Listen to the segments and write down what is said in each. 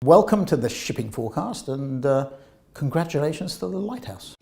Welcome to the shipping forecast and congratulations to the Lighthouse.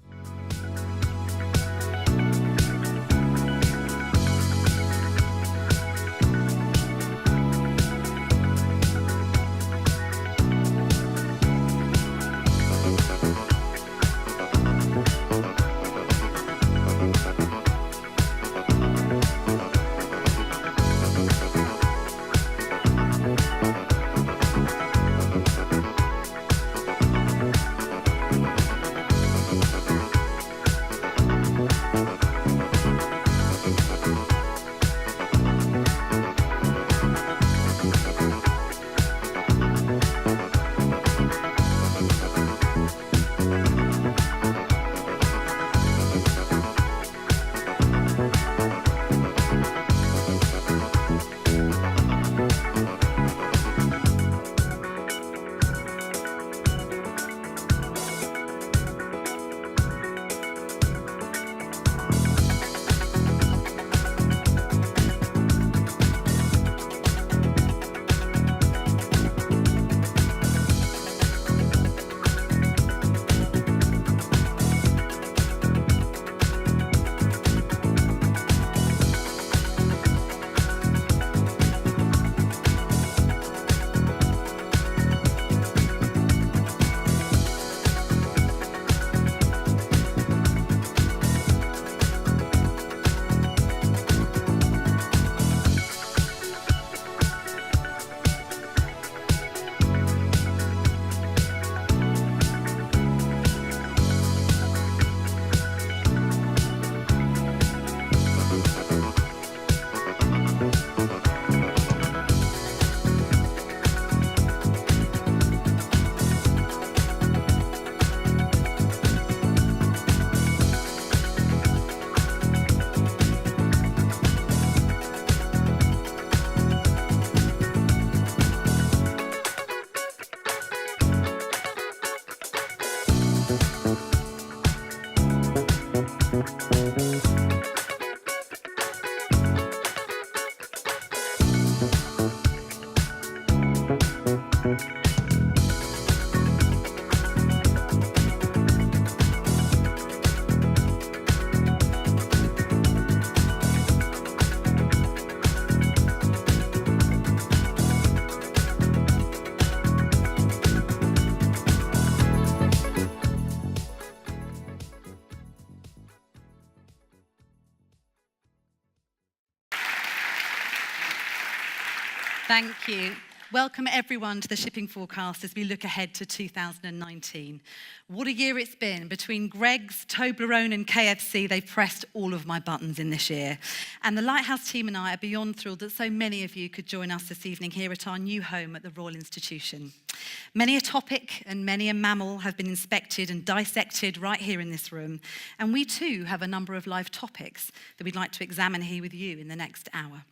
Thank you. Welcome everyone to the Shipping Forecast as we look ahead to 2019. What a year it's been. Between Greggs, Toblerone and KFC, they've pressed all of my buttons in this year. And the Lighthouse team and I are beyond thrilled that so many of you could join us this evening here at our new home at the Royal Institution. Many a topic and many a mammal have been inspected and dissected right here in this room. And we too have a number of live topics that we'd like to examine here with you in the next hour.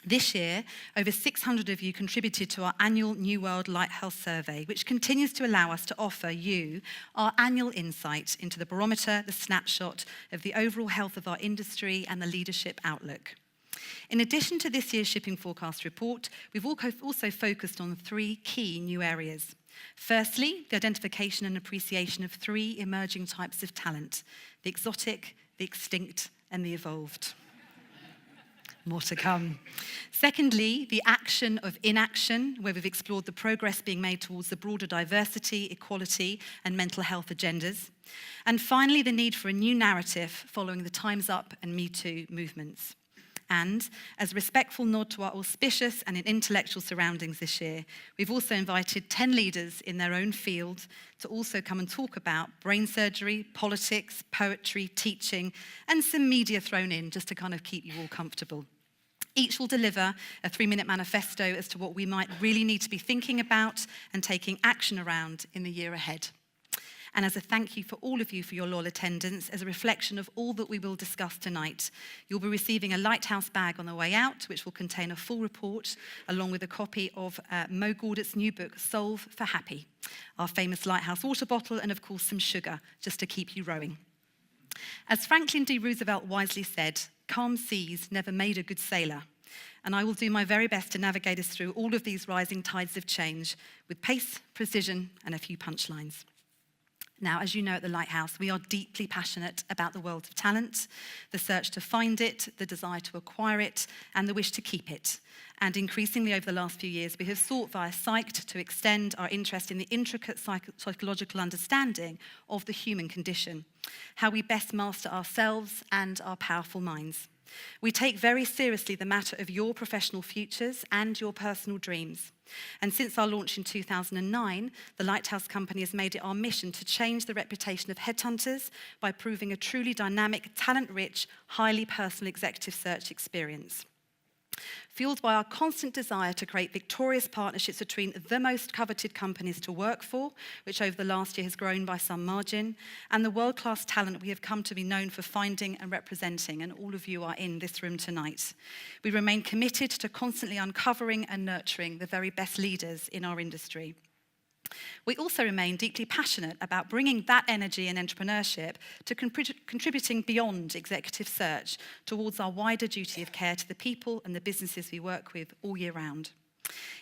This year, over 600 of you contributed to our annual New World Lighthouse Survey, which continues to allow us to offer you our annual insight into the barometer, the snapshot of the overall health of our industry and the leadership outlook. In addition to this year's Shipping Forecast report, we've also focused on 3 key new areas. Firstly, the identification and appreciation of 3 emerging types of talent: the exotic, the extinct, and the evolved. More to come. Secondly, the action of inaction, where we've explored the progress being made towards the broader diversity, equality, and mental health agendas. And finally, the need for a new narrative following the Time's Up and Me Too movements. And as a respectful nod to our auspicious and intellectual surroundings this year, we've also invited 10 leaders in their own field to also come and talk about brain surgery, politics, poetry, teaching, and some media thrown in just to kind of keep you all comfortable. Each will deliver a 3-minute manifesto as to what we might really need to be thinking about and taking action around in the year ahead. And as a thank you for all of you for your loyal attendance, as a reflection of all that we will discuss tonight, you'll be receiving a Lighthouse bag on the way out, which will contain a full report, along with a copy of Mo Gawdat's new book, Solve for Happy, our famous Lighthouse water bottle, and of course some sugar, just to keep you rowing. As Franklin D. Roosevelt wisely said, calm seas never made a good sailor, And I will do my very best to navigate us through all of these rising tides of change with pace, precision, and a few punchlines. Now, as you know at the Lighthouse, we are deeply passionate about the world of talent, the search to find it, the desire to acquire it, and the wish to keep it. And increasingly over the last few years, we have sought via Psyched to extend our interest in the intricate psychological understanding of the human condition, how we best master ourselves and our powerful minds. We take very seriously the matter of your professional futures and your personal dreams. And since our launch in 2009, the Lighthouse Company has made it our mission to change the reputation of headhunters by proving a truly dynamic, talent-rich, highly personal executive search experience. Fueled by our constant desire to create victorious partnerships between the most coveted companies to work for, which over the last year has grown by some margin, and the world-class talent we have come to be known for finding and representing, and all of you are in this room tonight. We remain committed to constantly uncovering and nurturing the very best leaders in our industry. We also remain deeply passionate about bringing that energy and entrepreneurship to contributing beyond executive search towards our wider duty of care to the people and the businesses we work with all year round.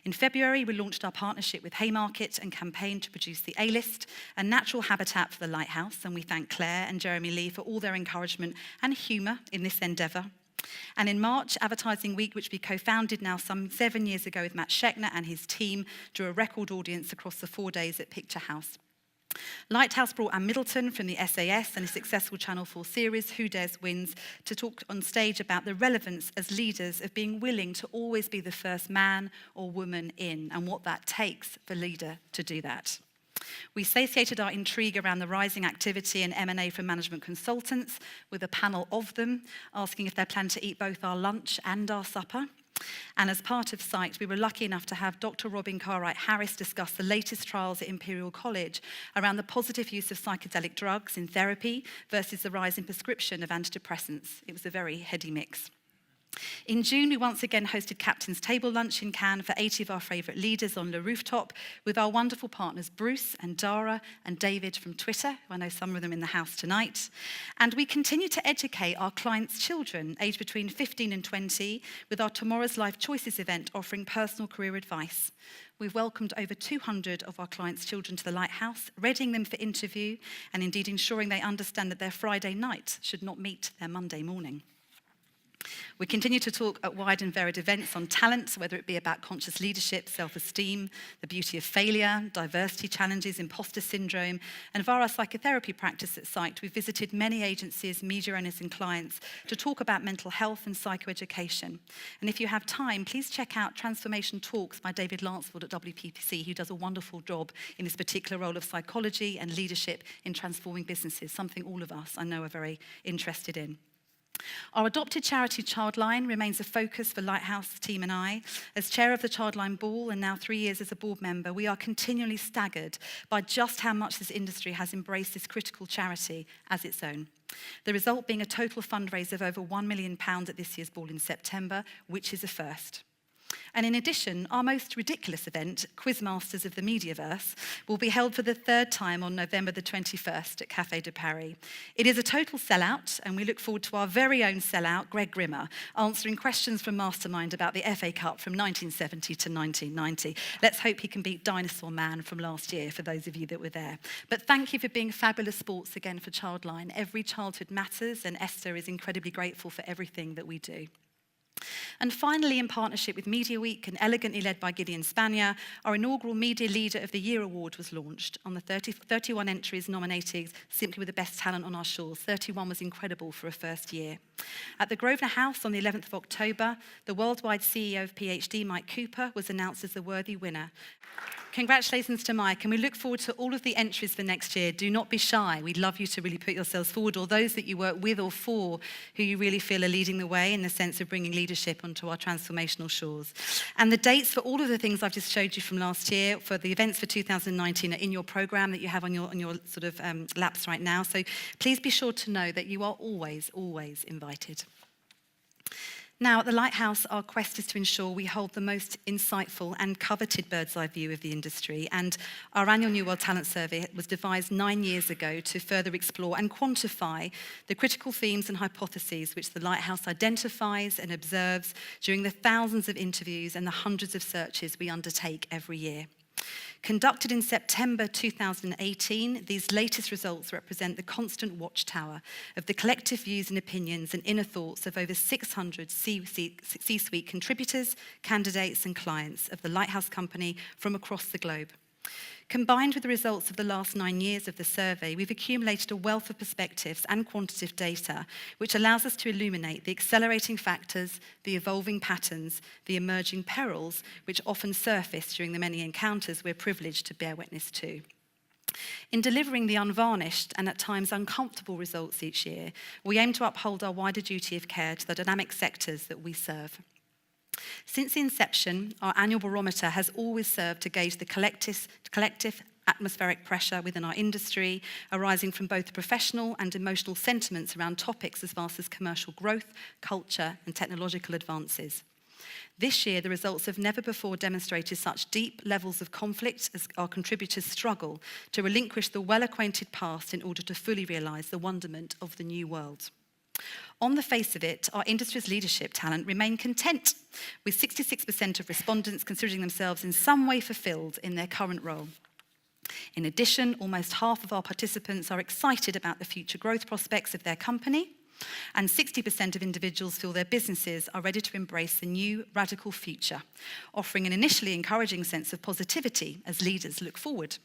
In February, we launched our partnership with Haymarket and Campaign to produce the A-List, a natural habitat for the Lighthouse, and we thank Claire and Jeremy Lee for all their encouragement and humour in this endeavour. And in March, Advertising Week, which we co-founded now some 7 years ago with Matt Scheckner and his team, drew a record audience across the 4 days at Picture House. Lighthouse brought Anne Middleton from the SAS and a successful Channel 4 series, Who Dares Wins, to talk on stage about the relevance as leaders of being willing to always be the first man or woman in, and what that takes for a leader to do that. We satiated our intrigue around the rising activity in M&A from management consultants with a panel of them, asking if they plan to eat both our lunch and our supper. And as part of Psyched, we were lucky enough to have Dr. Robin Cartwright-Harris discuss the latest trials at Imperial College around the positive use of psychedelic drugs in therapy versus the rise in prescription of antidepressants. It was a very heady mix. In June, we once again hosted Captain's Table Lunch in Cannes for 80 of our favourite leaders on Le Rooftop with our wonderful partners Bruce and Dara and David from Twitter, who I know some of them in the house tonight. And we continue to educate our clients' children, aged between 15 and 20, with our Tomorrow's Life Choices event offering personal career advice. We've welcomed over 200 of our clients' children to the Lighthouse, readying them for interview and indeed ensuring they understand that their Friday night should not meet their Monday morning. We continue to talk at wide and varied events on talent, whether it be about conscious leadership, self-esteem, the beauty of failure, diversity challenges, imposter syndrome, and via our psychotherapy practice at Psyched, we've visited many agencies, media owners and clients to talk about mental health and psychoeducation. And if you have time, please check out Transformation Talks by David Lansford at WPPC, who does a wonderful job in this particular role of psychology and leadership in transforming businesses, something all of us I know are very interested in. Our adopted charity Childline remains a focus for Lighthouse team and I. As chair of the Childline Ball and now 3 years as a board member, we are continually staggered by just how much this industry has embraced this critical charity as its own. The result being a total fundraise of over £1 million at this year's ball in September, which is a first. And in addition, our most ridiculous event, Quizmasters of the Mediaverse, will be held for the third time on November the 21st at Café de Paris. It is a total sellout, and we look forward to our very own sellout, Greg Grimmer, answering questions from Mastermind about the FA Cup from 1970 to 1990. Let's hope he can beat Dinosaur Man from last year, for those of you that were there. But thank you for being fabulous sports again for Childline. Every childhood matters, and Esther is incredibly grateful for everything that we do. And finally, in partnership with Media Week and elegantly led by Gideon Spanier, our inaugural Media Leader of the Year award was launched on the 31 entries nominated simply with the best talent on our shores. 31 was incredible for a first year. At the Grosvenor House on the 11th of October, the worldwide CEO of PhD, Mike Cooper, was announced as the worthy winner. Congratulations to Mike, and we look forward to all of the entries for next year. Do not be shy. We'd love you to really put yourselves forward, or those that you work with or for who you really feel are leading the way in the sense of bringing leadership onto our transformational shores. And the dates for all of the things I've just showed you from last year, for the events for 2019, are in your programme that you have on your sort of laps right now. So please be sure to know that you are always, always invited. Now, at the Lighthouse, our quest is to ensure we hold the most insightful and coveted bird's-eye view of the industry, and our annual New World Talent Survey was devised 9 years ago to further explore and quantify the critical themes and hypotheses which the Lighthouse identifies and observes during the thousands of interviews and the hundreds of searches we undertake every year. Conducted in September 2018, these latest results represent the constant watchtower of the collective views and opinions and inner thoughts of over 600 C-suite contributors, candidates and clients of the Lighthouse Company from across the globe. Combined with the results of the last 9 years of the survey, we've accumulated a wealth of perspectives and quantitative data, which allows us to illuminate the accelerating factors, the evolving patterns, the emerging perils, which often surface during the many encounters we're privileged to bear witness to. In delivering the unvarnished and at times uncomfortable results each year, we aim to uphold our wider duty of care to the dynamic sectors that we serve. Since the inception, our annual barometer has always served to gauge the collective atmospheric pressure within our industry, arising from both professional and emotional sentiments around topics as vast as commercial growth, culture, and technological advances. This year, the results have never before demonstrated such deep levels of conflict as our contributors struggle to relinquish the well-acquainted past in order to fully realise the wonderment of the new world. On the face of it, our industry's leadership talent remain content, with 66% of respondents considering themselves in some way fulfilled in their current role. In addition, almost half of our participants are excited about the future growth prospects of their company, and 60% of individuals feel their businesses are ready to embrace the new radical future, offering an initially encouraging sense of positivity as leaders look forward.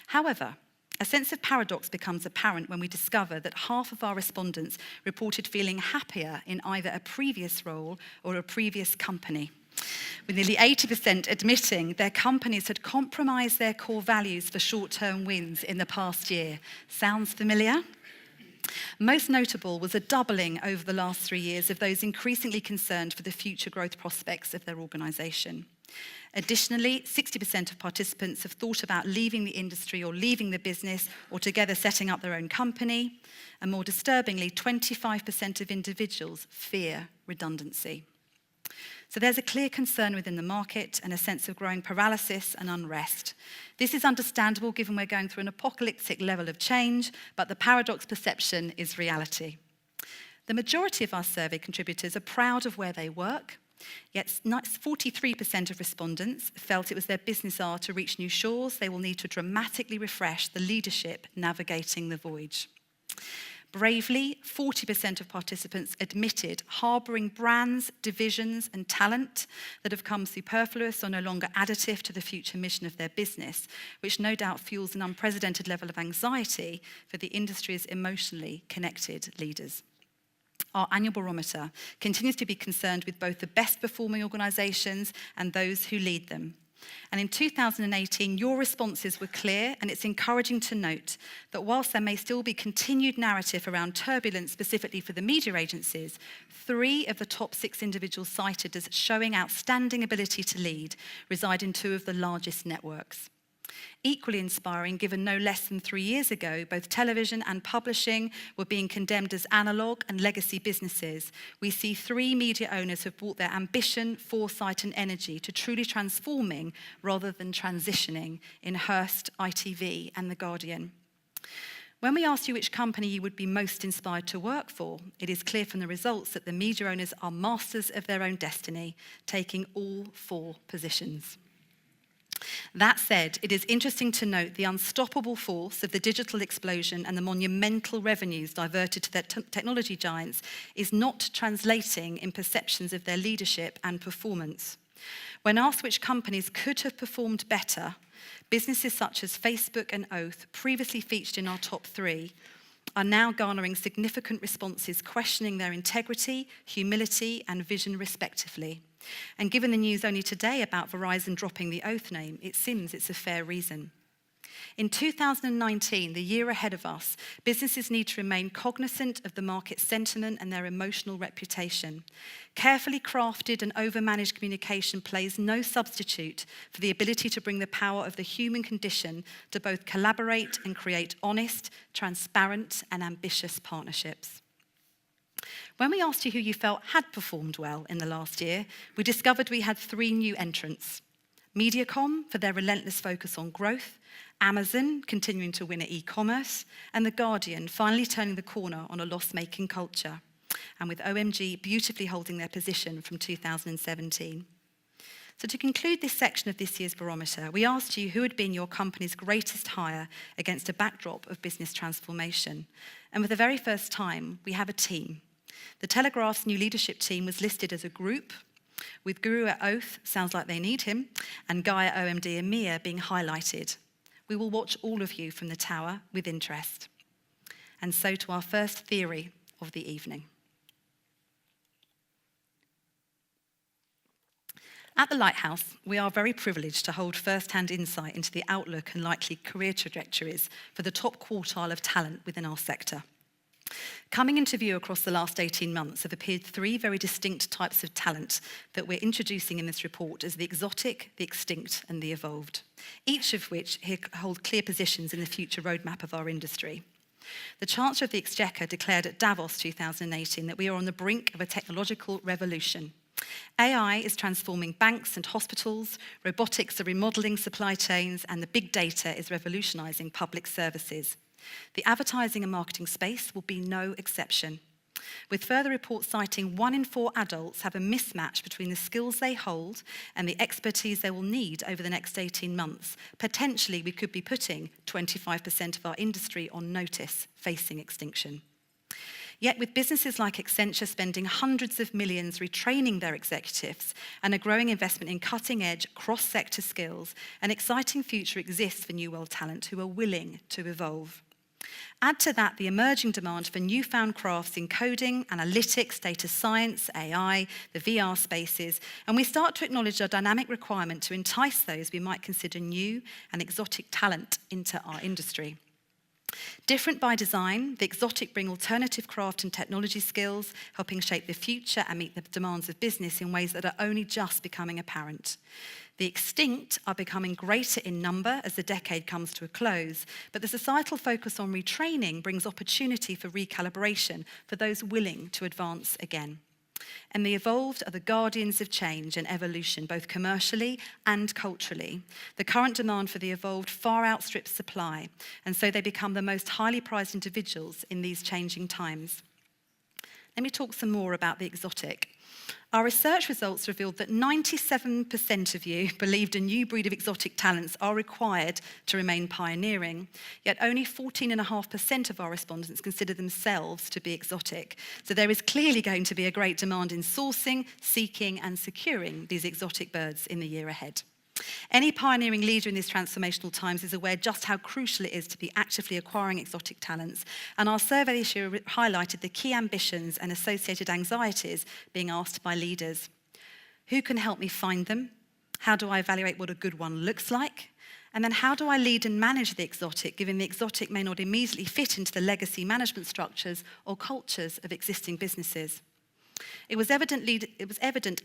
However, a sense of paradox becomes apparent when we discover that half of our respondents reported feeling happier in either a previous role or a previous company, with nearly 80% admitting their companies had compromised their core values for short-term wins in the past year. Sounds familiar? Most notable was a doubling over the last 3 years of those increasingly concerned for the future growth prospects of their organisation. Additionally, 60% of participants have thought about leaving the industry or leaving the business or together setting up their own company. And more disturbingly, 25% of individuals fear redundancy. So there's a clear concern within the market and a sense of growing paralysis and unrest. This is understandable given we're going through an apocalyptic level of change, but the paradox perception is reality. The majority of our survey contributors are proud of where they work, yet 43% of respondents felt it was their business hour to reach new shores. They will need to dramatically refresh the leadership navigating the voyage. Bravely, 40% of participants admitted harbouring brands, divisions and talent that have come superfluous or no longer additive to the future mission of their business, which no doubt fuels an unprecedented level of anxiety for the industry's emotionally connected leaders. Our annual barometer continues to be concerned with both the best performing organisations and those who lead them. And in 2018, your responses were clear, and it's encouraging to note that whilst there may still be continued narrative around turbulence specifically for the media agencies, 3 of the top 6 individuals cited as showing outstanding ability to lead reside in 2 of the largest networks. Equally inspiring, given no less than 3 years ago, both television and publishing were being condemned as analogue and legacy businesses, we see 3 media owners have brought their ambition, foresight and energy to truly transforming rather than transitioning in Hearst, ITV and The Guardian. When we asked you which company you would be most inspired to work for, it is clear from the results that the media owners are masters of their own destiny, taking all 4 positions. That said, it is interesting to note the unstoppable force of the digital explosion and the monumental revenues diverted to their technology giants is not translating in perceptions of their leadership and performance. When asked which companies could have performed better, businesses such as Facebook and Oath, previously featured in our top 3, are now garnering significant responses questioning their integrity, humility and vision respectively. And given the news only today about Verizon dropping the Oath name, it seems it's a fair reason. In 2019, the year ahead of us, businesses need to remain cognizant of the market sentiment and their emotional reputation. Carefully crafted and overmanaged communication plays no substitute for the ability to bring the power of the human condition to both collaborate and create honest, transparent, and ambitious partnerships. When we asked you who you felt had performed well in the last year, we discovered we had 3 new entrants. Mediacom, for their relentless focus on growth, Amazon, continuing to win at e-commerce, and The Guardian, finally turning the corner on a loss-making culture, and with OMG beautifully holding their position from 2017. So to conclude this section of this year's barometer, we asked you who had been your company's greatest hire against a backdrop of business transformation. And for the very first time, we have a team. The Telegraph's new leadership team was listed as a group, with Guru at Oath, sounds like they need him, and Guy at OMD EMEA being highlighted. We will watch all of you from the tower with interest. And so to our first theory of the evening. At the Lighthouse, we are very privileged to hold first-hand insight into the outlook and likely career trajectories for the top quartile of talent within our sector. Coming into view across the last 18 months have appeared 3 very distinct types of talent that we're introducing in this report as the exotic, the extinct, and the evolved, each of which hold clear positions in the future roadmap of our industry. The Chancellor of the Exchequer declared at Davos 2018 that we are on the brink of a technological revolution. AI is transforming banks and hospitals, robotics are remodeling supply chains, and the big data is revolutionising public services. The advertising and marketing space will be no exception, with further reports citing 1 in 4 adults have a mismatch between the skills they hold and the expertise they will need over the next 18 months. Potentially, we could be putting 25% of our industry on notice, facing extinction. Yet with businesses like Accenture spending hundreds of millions retraining their executives and a growing investment in cutting-edge, cross-sector skills, an exciting future exists for new world talent who are willing to evolve. Add to that the emerging demand for newfound crafts in coding, analytics, data science, AI, the VR spaces, and we start to acknowledge our dynamic requirement to entice those we might consider new and exotic talent into our industry. Different by design, the exotic bring alternative craft and technology skills, helping shape the future and meet the demands of business in ways that are only just becoming apparent. The extinct are becoming greater in number as the decade comes to a close, but the societal focus on retraining brings opportunity for recalibration for those willing to advance again. And the evolved are the guardians of change and evolution, both commercially and culturally. The current demand for the evolved far outstrips supply, and so they become the most highly prized individuals in these changing times. Let me talk some more about the exotic. Our research results revealed that 97% of you believed a new breed of exotic talents are required to remain pioneering, yet only 14.5% of our respondents consider themselves to be exotic. So there is clearly going to be a great demand in sourcing, seeking, and securing these exotic birds in the year ahead. Any pioneering leader in these transformational times is aware just how crucial it is to be actively acquiring exotic talents, and our survey this year highlighted the key ambitions and associated anxieties being asked by leaders. Who can help me find them? How do I evaluate what a good one looks like? And then how do I lead and manage the exotic, given the exotic may not immediately fit into the legacy management structures or cultures of existing businesses? It was evident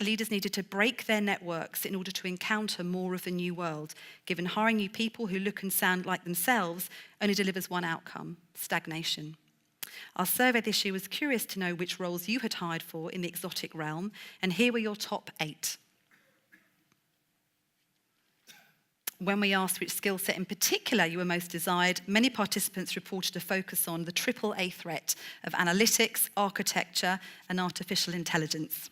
leaders needed to break their networks in order to encounter more of the new world, given hiring new people who look and sound like themselves only delivers one outcome: stagnation. Our survey this year was curious to know which roles you had hired for in the exotic realm, and here were your top 8. When we asked which skill set in particular you were most desired, many participants reported a focus on the AAA threat of analytics, architecture, and artificial intelligence.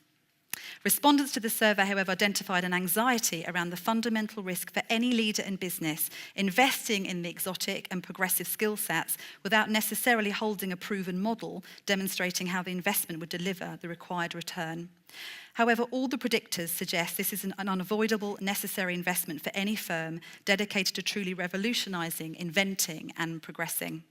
Respondents to the survey, however, identified an anxiety around the fundamental risk for any leader in business investing in the exotic and progressive skill sets without necessarily holding a proven model demonstrating how the investment would deliver the required return. However, all the predictors suggest this is an unavoidable, necessary investment for any firm dedicated to truly revolutionising, inventing, and progressing.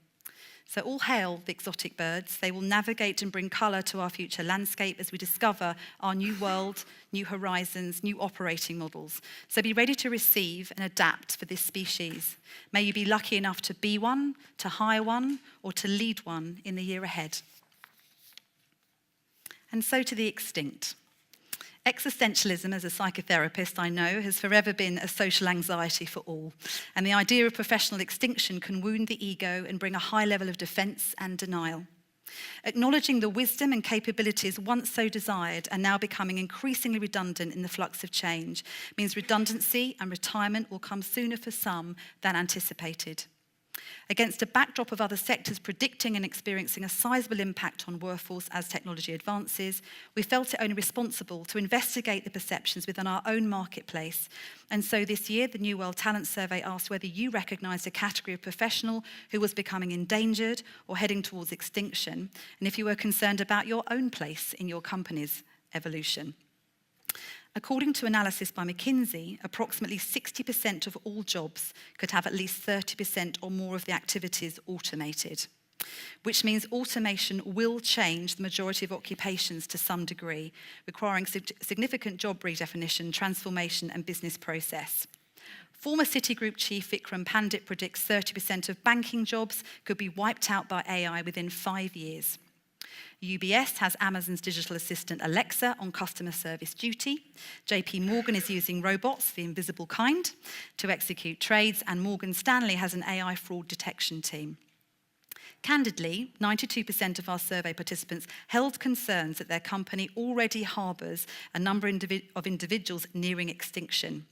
So all hail the exotic birds. They will navigate and bring colour to our future landscape as we discover our new world, new horizons, new operating models. So be ready to receive and adapt for this species. May you be lucky enough to be one, to hire one, or to lead one in the year ahead. And so to the extinct. Existentialism, as a psychotherapist, I know, has forever been a social anxiety for all. And the idea of professional extinction can wound the ego and bring a high level of defence and denial. Acknowledging the wisdom and capabilities once so desired and now becoming increasingly redundant in the flux of change means redundancy and retirement will come sooner for some than anticipated. Against a backdrop of other sectors predicting and experiencing a sizable impact on workforce as technology advances, we felt it only responsible to investigate the perceptions within our own marketplace. And so this year, the New World Talent Survey asked whether you recognised a category of professional who was becoming endangered or heading towards extinction, and if you were concerned about your own place in your company's evolution. According to analysis by McKinsey, approximately 60% of all jobs could have at least 30% or more of the activities automated, which means automation will change the majority of occupations to some degree, requiring significant job redefinition, transformation, and business process. Former Citigroup chief Vikram Pandit predicts 30% of banking jobs could be wiped out by AI within 5 years. UBS has Amazon's digital assistant Alexa on customer service duty. JP Morgan is using robots, the invisible kind, to execute trades, and Morgan Stanley has an AI fraud detection team. Candidly, 92% of our survey participants held concerns that their company already harbours a number of individuals nearing extinction.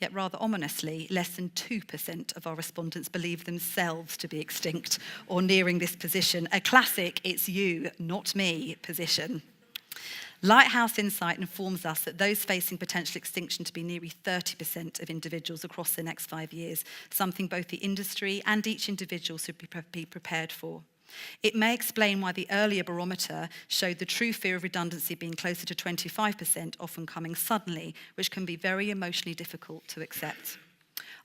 Yet rather ominously, less than 2% of our respondents believe themselves to be extinct or nearing this position, a classic "it's you, not me" position. Lighthouse Insight informs us that those facing potential extinction to be nearly 30% of individuals across the next 5 years, something both the industry and each individual should be prepared for. It may explain why the earlier barometer showed the true fear of redundancy being closer to 25%, often coming suddenly, which can be very emotionally difficult to accept.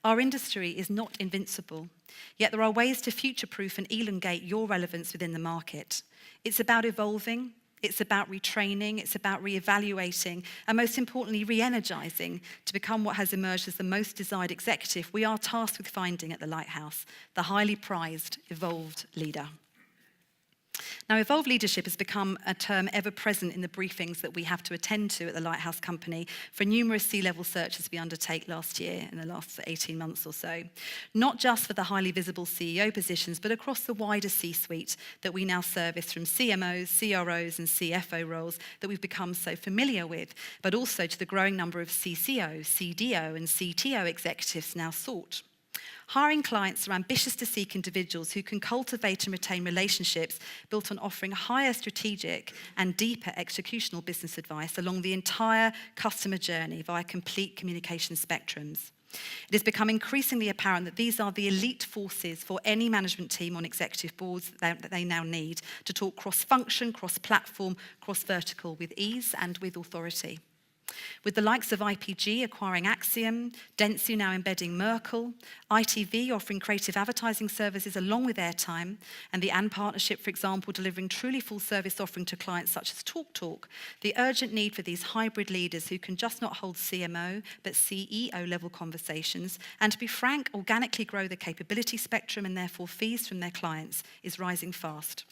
Our industry is not invincible, yet there are ways to future-proof and elongate your relevance within the market. It's about evolving, it's about retraining, it's about re-evaluating, and most importantly, re-energising to become what has emerged as the most desired executive we are tasked with finding at the Lighthouse, the highly prized, evolved leader. Now, evolved leadership has become a term ever present in the briefings that we have to attend to at the Lighthouse Company for numerous C-level searches we undertake last year in the last 18 months or so. Not just for the highly visible CEO positions, but across the wider C-suite that we now service, from CMOs, CROs, and CFO roles that we've become so familiar with, but also to the growing number of CCO, CDO, and CTO executives now sought. Hiring clients are ambitious to seek individuals who can cultivate and retain relationships built on offering higher strategic and deeper executional business advice along the entire customer journey via complete communication spectrums. It has become increasingly apparent that these are the elite forces for any management team on executive boards that they now need to talk cross-function, cross-platform, cross-vertical with ease and with authority. With the likes of IPG acquiring Axiom, Dentsu now embedding Merkle, ITV offering creative advertising services along with airtime, and the And partnership, for example, delivering truly full-service offering to clients such as TalkTalk, the urgent need for these hybrid leaders who can just not hold CMO but CEO-level conversations, and to be frank, organically grow the capability spectrum and therefore fees from their clients is rising fast.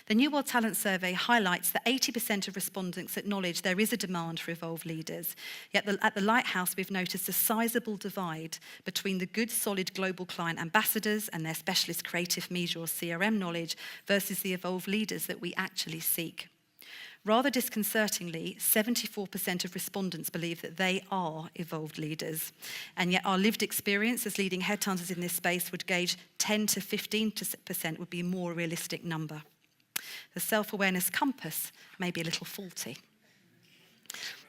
The New World Talent Survey highlights that 80% of respondents acknowledge there is a demand for evolved leaders. Yet at the Lighthouse, we've noticed a sizable divide between the good, solid global client ambassadors and their specialist creative media or CRM knowledge versus the evolved leaders that we actually seek. Rather disconcertingly, 74% of respondents believe that they are evolved leaders. And yet our lived experience as leading headhunters in this space would gauge 10 to 15% would be a more realistic number. The self-awareness compass may be a little faulty.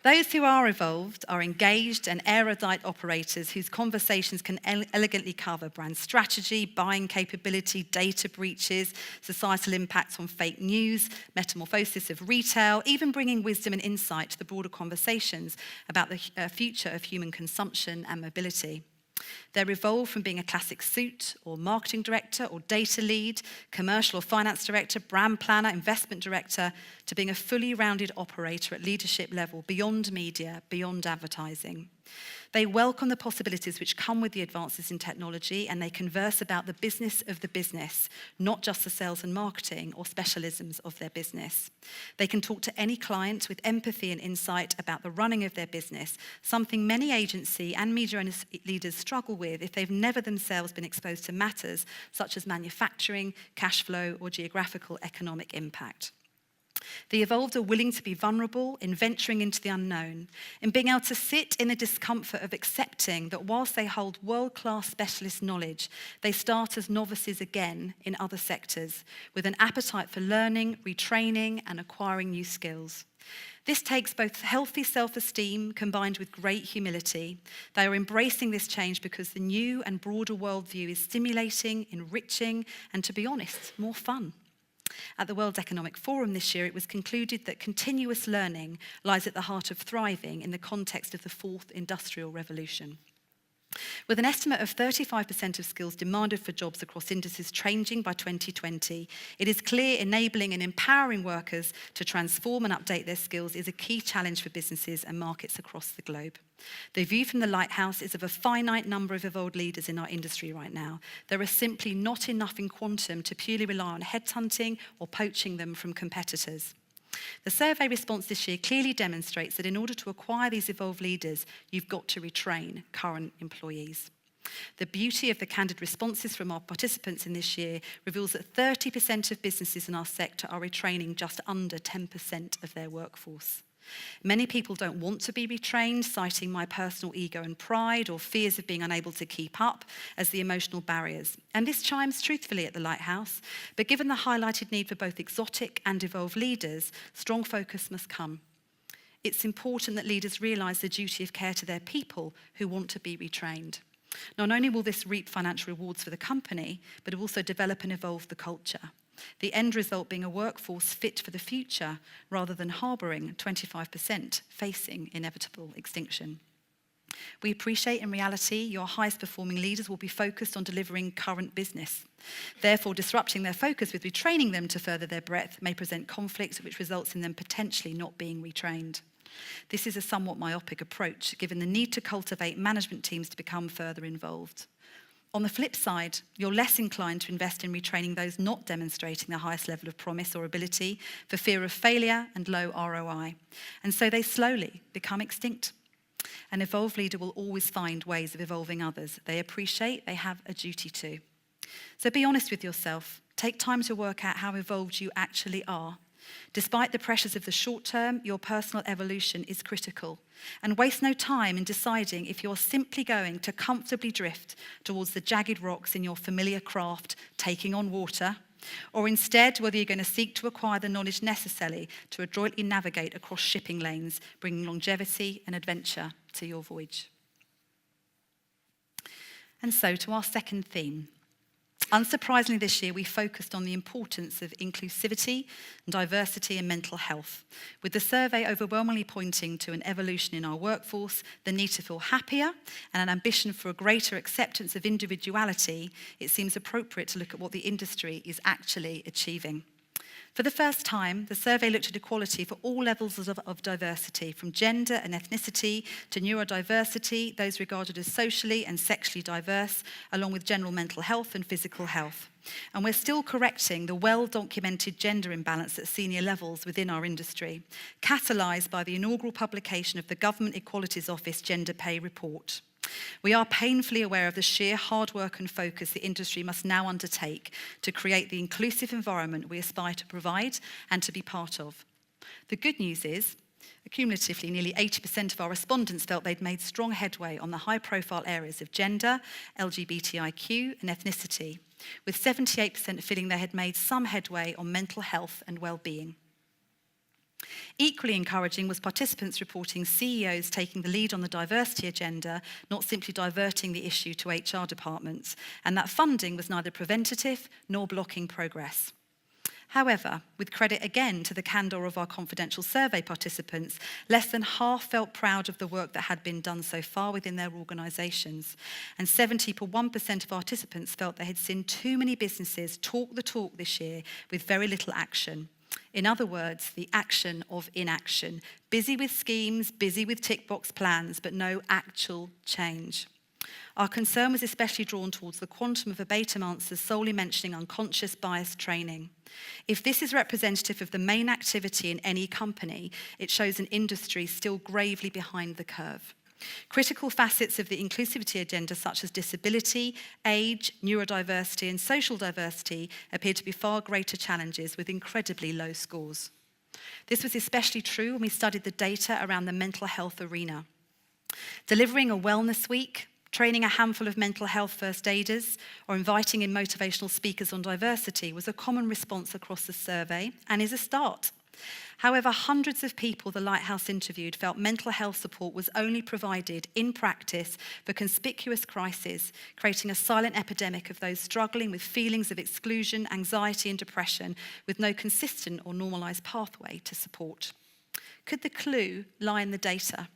Those who are evolved are engaged and erudite operators whose conversations can elegantly cover brand strategy, buying capability, data breaches, societal impacts on fake news, metamorphosis of retail, even bringing wisdom and insight to the broader conversations about the future of human consumption and mobility. They're evolved from being a classic suit or marketing director or data lead, commercial or finance director, brand planner, investment director, to being a fully rounded operator at leadership level beyond media, beyond advertising. They welcome the possibilities which come with the advances in technology, and they converse about the business of the business, not just the sales and marketing or specialisms of their business. They can talk to any client with empathy and insight about the running of their business, something many agency and media owners leaders struggle with if they've never themselves been exposed to matters such as manufacturing, cash flow, or geographical economic impact. The evolved are willing to be vulnerable in venturing into the unknown, in being able to sit in the discomfort of accepting that whilst they hold world-class specialist knowledge, they start as novices again in other sectors, with an appetite for learning, retraining, and acquiring new skills. This takes both healthy self-esteem combined with great humility. They are embracing this change because the new and broader worldview is stimulating, enriching, and, to be honest, more fun. At the World Economic Forum this year, it was concluded that continuous learning lies at the heart of thriving in the context of the fourth industrial revolution. With an estimate of 35% of skills demanded for jobs across industries changing by 2020, it is clear enabling and empowering workers to transform and update their skills is a key challenge for businesses and markets across the globe. The view from the Lighthouse is of a finite number of evolved leaders in our industry right now. There are simply not enough in quantum to purely rely on headhunting or poaching them from competitors. The survey response this year clearly demonstrates that in order to acquire these evolved leaders, you've got to retrain current employees. The beauty of the candid responses from our participants in this year reveals that 30% of businesses in our sector are retraining just under 10% of their workforce. Many people don't want to be retrained, citing my personal ego and pride or fears of being unable to keep up as the emotional barriers. And this chimes truthfully at the Lighthouse, but given the highlighted need for both exotic and evolved leaders, strong focus must come. It's important that leaders realise the duty of care to their people who want to be retrained. Not only will this reap financial rewards for the company, but it will also develop and evolve the culture. The end result being a workforce fit for the future rather than harbouring 25% facing inevitable extinction. We appreciate in reality your highest performing leaders will be focused on delivering current business. Therefore, disrupting their focus with retraining them to further their breadth may present conflict which results in them potentially not being retrained. This is a somewhat myopic approach, given the need to cultivate management teams to become further involved. On the flip side, you're less inclined to invest in retraining those not demonstrating the highest level of promise or ability for fear of failure and low ROI. And so they slowly become extinct. An evolved leader will always find ways of evolving others. They appreciate they have a duty to. So be honest with yourself. Take time to work out how evolved you actually are. Despite the pressures of the short term, your personal evolution is critical. And waste no time in deciding if you're simply going to comfortably drift towards the jagged rocks in your familiar craft, taking on water, or instead whether you're going to seek to acquire the knowledge necessary to adroitly navigate across shipping lanes, bringing longevity and adventure to your voyage. And so to our second theme. Unsurprisingly, this year we focused on the importance of inclusivity, diversity and mental health, with the survey overwhelmingly pointing to an evolution in our workforce, the need to feel happier, and an ambition for a greater acceptance of individuality. It seems appropriate to look at what the industry is actually achieving. For the first time, the survey looked at equality for all levels of diversity, from gender and ethnicity to neurodiversity, those regarded as socially and sexually diverse, along with general mental health and physical health. And we're still correcting the well-documented gender imbalance at senior levels within our industry, catalysed by the inaugural publication of the Government Equalities Office Gender Pay Report. We are painfully aware of the sheer hard work and focus the industry must now undertake to create the inclusive environment we aspire to provide and to be part of. The good news is, cumulatively, nearly 80% of our respondents felt they'd made strong headway on the high-profile areas of gender, LGBTIQ and ethnicity, with 78% feeling they had made some headway on mental health and well-being. Equally encouraging was participants reporting CEOs taking the lead on the diversity agenda, not simply diverting the issue to HR departments, and that funding was neither preventative nor blocking progress. However, with credit again to the candour of our confidential survey participants, less than half felt proud of the work that had been done so far within their organisations, and 71% of participants felt they had seen too many businesses talk the talk this year with very little action. In other words, the action of inaction. Busy with schemes, busy with tick box plans, but no actual change. Our concern was especially drawn towards the quantum of verbatim answers solely mentioning unconscious bias training. If this is representative of the main activity in any company, it shows an industry still gravely behind the curve. Critical facets of the inclusivity agenda, such as disability, age, neurodiversity, and social diversity, appear to be far greater challenges with incredibly low scores. This was especially true when we studied the data around the mental health arena. Delivering a wellness week, training a handful of mental health first aiders, or inviting in motivational speakers on diversity was a common response across the survey and is a start. However, hundreds of people the Lighthouse interviewed felt mental health support was only provided in practice for conspicuous crises, creating a silent epidemic of those struggling with feelings of exclusion, anxiety, and depression with no consistent or normalised pathway to support. Could the clue lie in the data?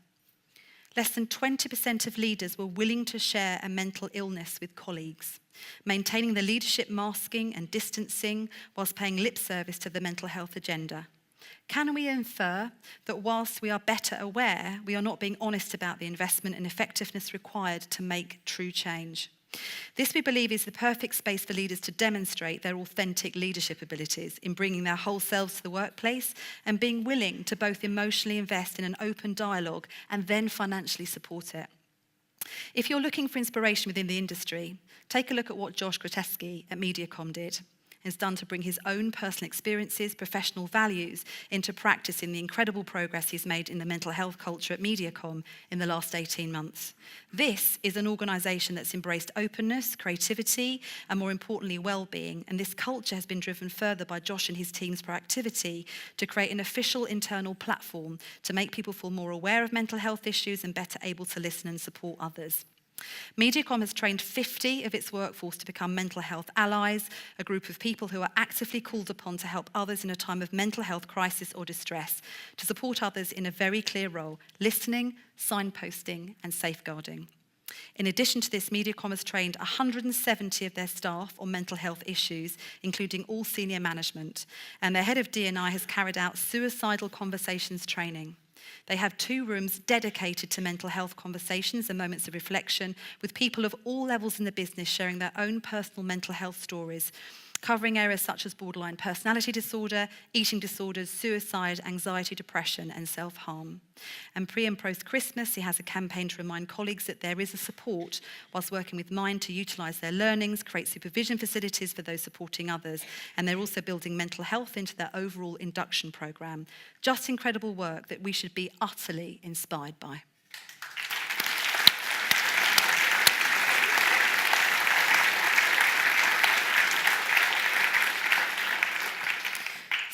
Less than 20% of leaders were willing to share a mental illness with colleagues, maintaining the leadership masking and distancing whilst paying lip service to the mental health agenda. Can we infer that whilst we are better aware, we are not being honest about the investment and effectiveness required to make true change? This, we believe, is the perfect space for leaders to demonstrate their authentic leadership abilities in bringing their whole selves to the workplace and being willing to both emotionally invest in an open dialogue and then financially support it. If you're looking for inspiration within the industry, take a look at what Josh Grotesky at Mediacom did. Has done to bring his own personal experiences, professional values into practice in the incredible progress he's made in the mental health culture at Mediacom in the last 18 months. This is an organisation that's embraced openness, creativity, and more importantly, well-being. And this culture has been driven further by Josh and his team's proactivity to create an official internal platform to make people feel more aware of mental health issues and better able to listen and support others. Mediacom has trained 50 of its workforce to become mental health allies, a group of people who are actively called upon to help others in a time of mental health crisis or distress, to support others in a very clear role: listening, signposting, and safeguarding. In addition to this, Mediacom has trained 170 of their staff on mental health issues, including all senior management, and their head of D&I has carried out suicidal conversations training. They have 2 rooms dedicated to mental health conversations and moments of reflection with people of all levels in the business sharing their own personal mental health stories, covering areas such as borderline personality disorder, eating disorders, suicide, anxiety, depression, and self-harm. And pre and post-Christmas, he has a campaign to remind colleagues that there is a support whilst working with Mind to utilise their learnings, create supervision facilities for those supporting others, and they're also building mental health into their overall induction programme. Just incredible work that we should be utterly inspired by.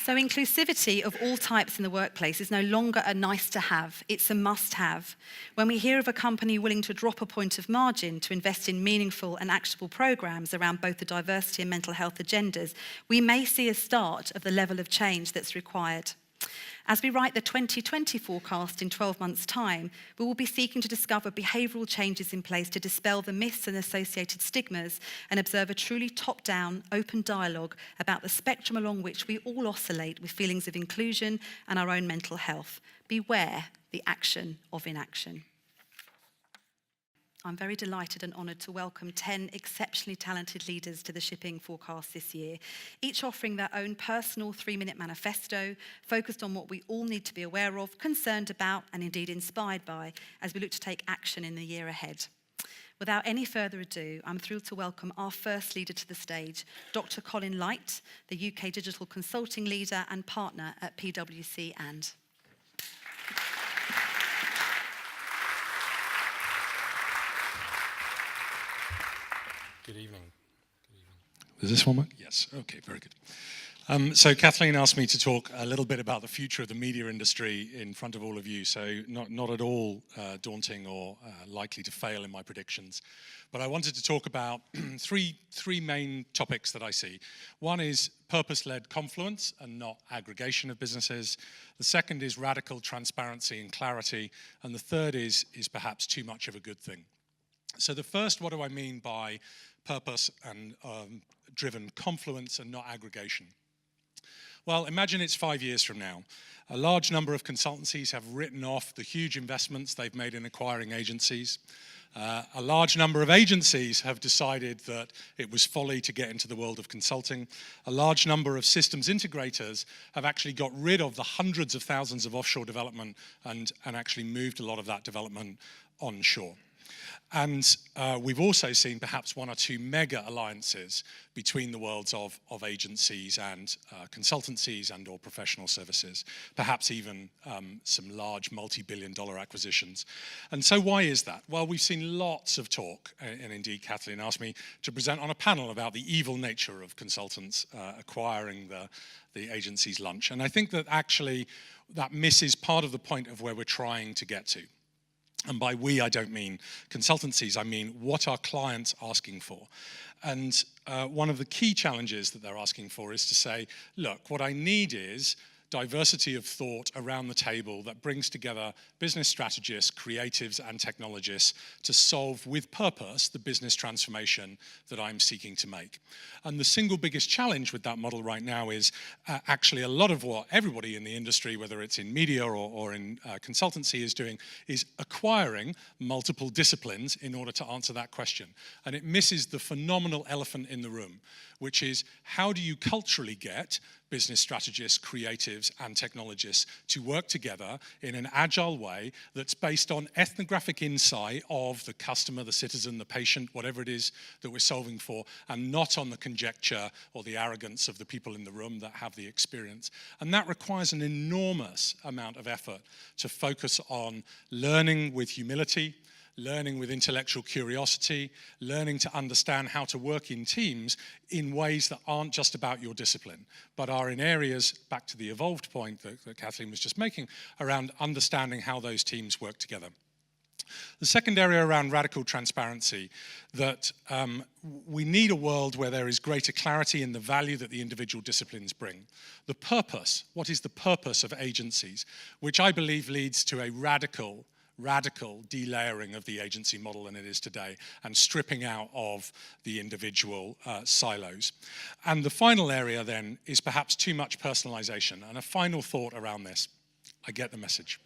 So inclusivity of all types in the workplace is no longer a nice to have, it's a must have. When we hear of a company willing to drop a point of margin to invest in meaningful and actionable programs around both the diversity and mental health agendas, we may see a start of the level of change that's required. As we write the 2020 forecast in 12 months' time, we will be seeking to discover behavioural changes in place to dispel the myths and associated stigmas and observe a truly top-down, open dialogue about the spectrum along which we all oscillate with feelings of inclusion and our own mental health. Beware the action of inaction. I'm very delighted and honoured to welcome 10 exceptionally talented leaders to the shipping forecast this year, each offering their own personal 3-minute manifesto focused on what we all need to be aware of, concerned about, and indeed inspired by as we look to take action in the year ahead. Without any further ado, I'm thrilled to welcome our first leader to the stage, Dr. Colin Light, the UK Digital Consulting Leader and Partner at PwC and. Good evening. Is this one? Yes. Okay, very good. So Kathleen asked me to talk a little bit about the future of the media industry in front of all of you. So not at all daunting or likely to fail in my predictions. But I wanted to talk about three main topics that I see. One is purpose-led confluence and not aggregation of businesses. The second is radical transparency and clarity. And the third is perhaps too much of a good thing. So the first, what do I mean by purpose and driven confluence and not aggregation? Well, imagine it's 5 years from now. A large number of consultancies have written off the huge investments they've made in acquiring agencies. A large number of agencies have decided that it was folly to get into the world of consulting. A large number of systems integrators have actually got rid of the hundreds of thousands of offshore development and actually moved a lot of that development onshore. And we've also seen perhaps one or two mega alliances between the worlds of agencies and consultancies and or professional services, perhaps even some large multi-billion-dollar acquisitions. And so why is that? Well, we've seen lots of talk, and indeed Kathleen asked me to present on a panel about the evil nature of consultants acquiring the agency's lunch. And I think that actually that misses part of the point of where we're trying to get to. And by we, I don't mean consultancies, I mean what are clients asking for? And one of the key challenges that they're asking for is to say, look, what I need is diversity of thought around the table that brings together business strategists, creatives, and technologists to solve with purpose the business transformation that I'm seeking to make. And the single biggest challenge with that model right now is actually a lot of what everybody in the industry, whether it's in media or in consultancy, is doing is acquiring multiple disciplines in order to answer that question. And it misses the phenomenal elephant in the room, which is how do you culturally get business strategists, creatives, and technologists to work together in an agile way that's based on ethnographic insight of the customer, the citizen, the patient, whatever it is that we're solving for, and not on the conjecture or the arrogance of the people in the room that have the experience. And that requires an enormous amount of effort to focus on learning with humility, learning with intellectual curiosity, learning to understand how to work in teams in ways that aren't just about your discipline, but are in areas, back to the evolved point that Kathleen was just making, around understanding how those teams work together. The second area around radical transparency, that we need a world where there is greater clarity in the value that the individual disciplines bring. The purpose, what is the purpose of agencies, which I believe leads to a radical delayering of the agency model than it is today and stripping out of the individual silos. And the final area then is perhaps too much personalization. And a final thought around this. I get the message.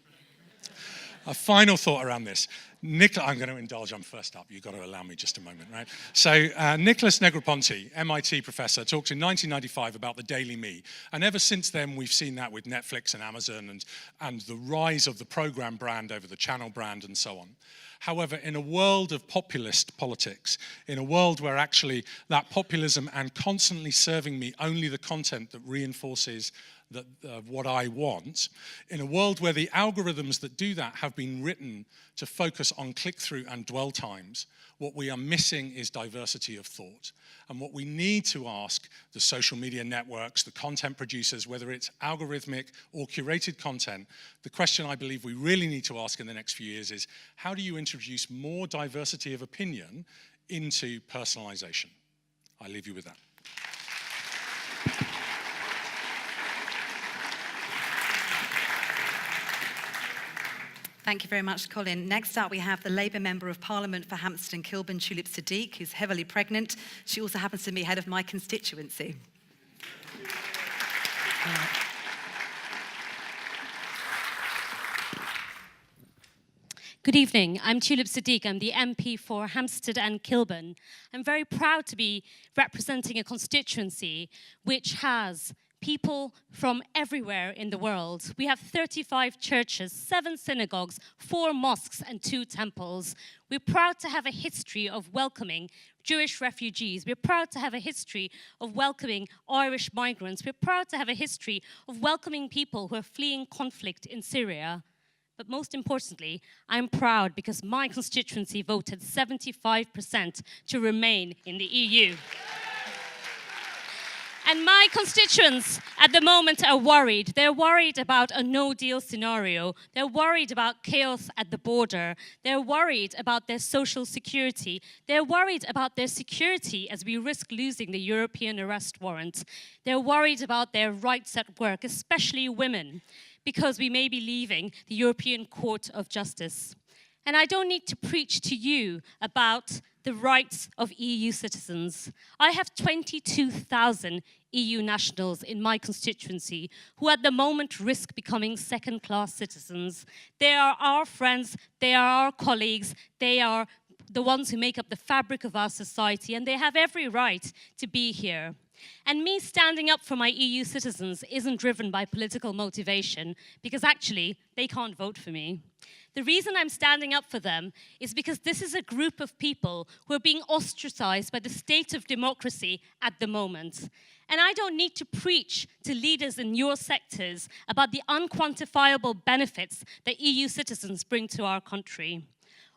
A final thought around this. I'm going to indulge, I'm first up. You've got to allow me just a moment, right? So Nicholas Negroponte, MIT professor, talked in 1995 about the Daily Me. And ever since then, we've seen that with Netflix and Amazon and the rise of the program brand over the channel brand and so on. However, in a world of populist politics, in a world where actually that populism and constantly serving me only the content that reinforces what I want, in a world where the algorithms that do that have been written to focus on click-through and dwell times, what we are missing is diversity of thought. And what we need to ask the social media networks, the content producers, whether it's algorithmic or curated content, the question I believe we really need to ask in the next few years is, how do you introduce more diversity of opinion into personalization? I leave you with that. Thank you very much, Colin. Next up, we have the Labour Member of Parliament for Hampstead and Kilburn, Tulip Siddiq, who's heavily pregnant. She also happens to be head of my constituency. Good evening. I'm Tulip Siddiq. I'm the MP for Hampstead and Kilburn. I'm very proud to be representing a constituency which has people from everywhere in the world. We have 35 churches, 7 synagogues, 4 mosques, and 2 temples. We're proud to have a history of welcoming Jewish refugees. We're proud to have a history of welcoming Irish migrants. We're proud to have a history of welcoming people who are fleeing conflict in Syria. But most importantly, I'm proud because my constituency voted 75% to remain in the EU. And my constituents at the moment are worried. They're worried about a no-deal scenario. They're worried about chaos at the border. They're worried about their social security. They're worried about their security as we risk losing the European arrest warrant. They're worried about their rights at work, especially women, because we may be leaving the European Court of Justice. And I don't need to preach to you about the rights of EU citizens. I have 22,000 EU nationals in my constituency who at the moment risk becoming second-class citizens. They are our friends, they are our colleagues, they are the ones who make up the fabric of our society, and they have every right to be here. And me standing up for my EU citizens isn't driven by political motivation, because actually, they can't vote for me. The reason I'm standing up for them is because this is a group of people who are being ostracized by the state of democracy at the moment. And I don't need to preach to leaders in your sectors about the unquantifiable benefits that EU citizens bring to our country.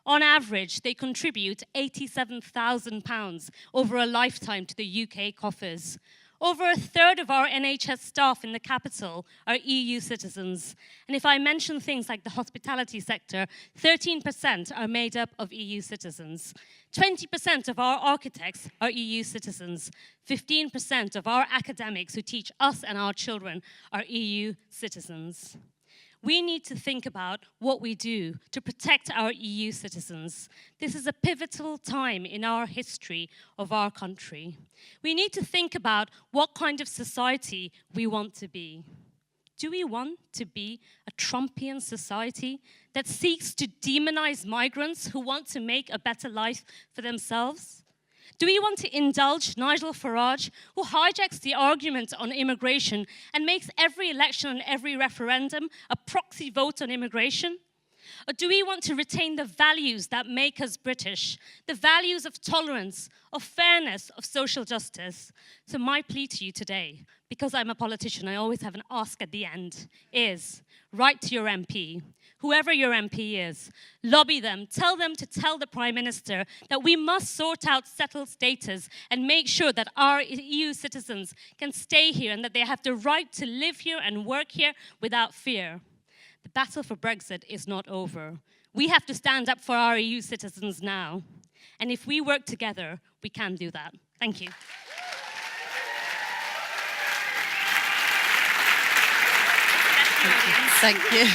On average, they contribute £87,000 over a lifetime to the UK coffers. Over a third of our NHS staff in the capital are EU citizens. And if I mention things like the hospitality sector, 13% are made up of EU citizens. 20% of our architects are EU citizens. 15% of our academics who teach us and our children are EU citizens. We need to think about what we do to protect our EU citizens. This is a pivotal time in our history of our country. We need to think about what kind of society we want to be. Do we want to be a Trumpian society that seeks to demonize migrants who want to make a better life for themselves? Do we want to indulge Nigel Farage, who hijacks the argument on immigration and makes every election and every referendum a proxy vote on immigration? Or do we want to retain the values that make us British, the values of tolerance, of fairness, of social justice? So my plea to you today, because I'm a politician, I always have an ask at the end, is write to your MP. Whoever your MP is, lobby them to tell the Prime Minister that we must sort out settled status and make sure that our EU citizens can stay here and that they have the right to live here and work here without fear. The battle for Brexit is not over. We have to stand up for our EU citizens now. And if we work together, we can do that. Thank you. Thank you.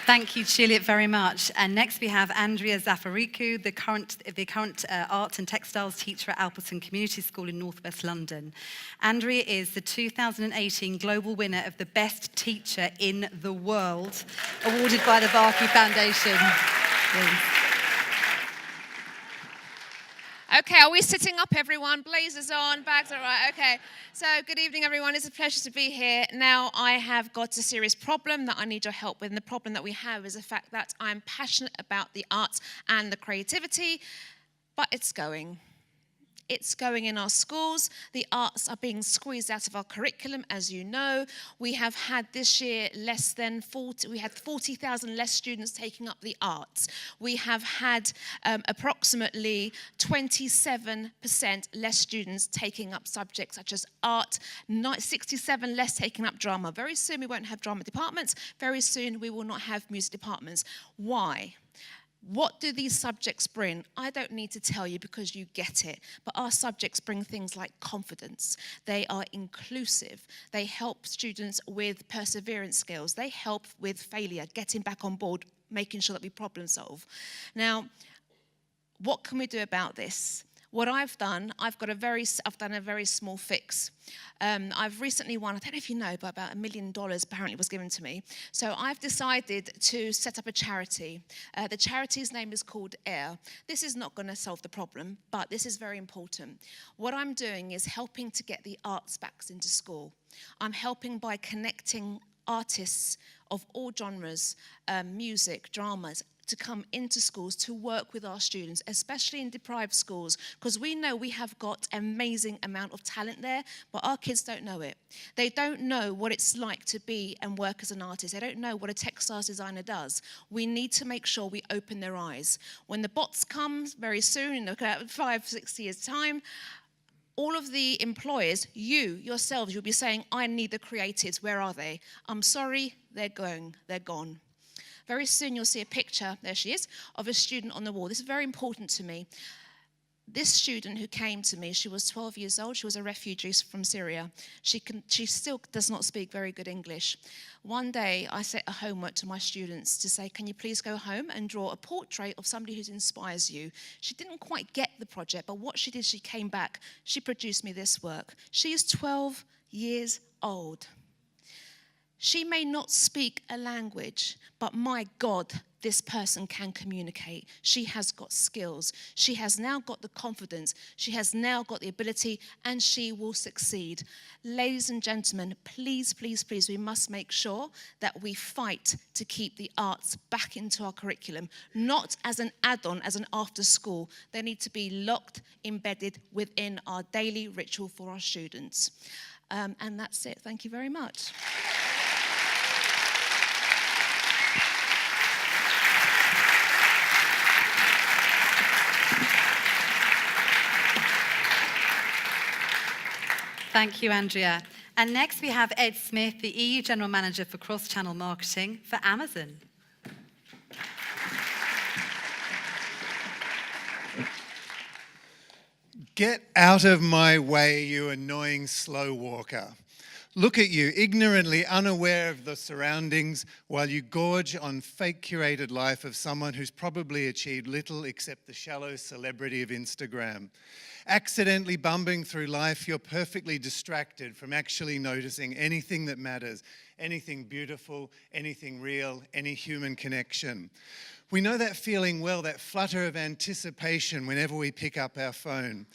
Thank you, Tulip, very much. And next we have Andrea Zafariku, the current art and textiles teacher at Alperton Community School in Northwest London. Andrea is the 2018 global winner of the Best Teacher in the World, awarded by the Barkey Foundation. Okay, are we sitting up, everyone? Blazers on, bags are right. Okay, so good evening, everyone. It's a pleasure to be here. Now, I have got a serious problem that I need your help with, and the problem that we have is the fact that I'm passionate about the arts and the creativity, but it's going. It's going in our schools. The arts are being squeezed out of our curriculum, as you know. We have had this year we had 40,000 less students taking up the arts. We have had approximately 27% less students taking up subjects such as art, 67 less taking up drama. Very soon we won't have drama departments. Very soon we will not have music departments. Why? What do these subjects bring? I don't need to tell you because you get it, but our subjects bring things like confidence. They are inclusive. They help students with perseverance skills. They help with failure, getting back on board, making sure that we problem solve. Now, what can we do about this? What I've done, I've done a very small fix. I've recently won, I don't know if you know, but about $1 million apparently was given to me. So I've decided to set up a charity. The charity's name is called AIR. This is not going to solve the problem, but this is very important. What I'm doing is helping to get the arts back into school. I'm helping by connecting artists of all genres, music, dramas, to come into schools to work with our students, especially in deprived schools, because we know we have got an amazing amount of talent there, but our kids don't know it. They don't know what it's like to be and work as an artist. They don't know what a textiles designer does. We need to make sure we open their eyes. When the bots come very soon, in 5-6 years' time, all of the employers, yourselves, you'll be saying, I need the creatives, where are they? I'm sorry, they're gone. Very soon you'll see a picture, there she is, of a student on the wall. This is very important to me. this student who came to me, she was 12 years old. She was a refugee from Syria. She still does not speak very good English. One day, I set a homework to my students to say, can you please go home and draw a portrait of somebody who inspires you? She didn't quite get the project, but what she did, she came back. She produced me this work. She is 12 years old. She may not speak a language, but my God, this person can communicate. She has got skills. She has now got the confidence. She has now got the ability, and she will succeed. Ladies and gentlemen, please, please, please, we must make sure that we fight to keep the arts back into our curriculum, not as an add-on, as an after school. They need to be locked, embedded within our daily ritual for our students. And that's it. Thank you very much. Thank you, Andrea. And next we have Ed Smith, the EU General Manager for Cross-Channel Marketing for Amazon. Get out of my way, you annoying slow walker. Look at you, ignorantly unaware of the surroundings while you gorge on fake curated life of someone who's probably achieved little except the shallow celebrity of Instagram. Accidentally bumbling through life, you're perfectly distracted from actually noticing anything that matters, anything beautiful, anything real, any human connection. We know that feeling well, that flutter of anticipation whenever we pick up our phone.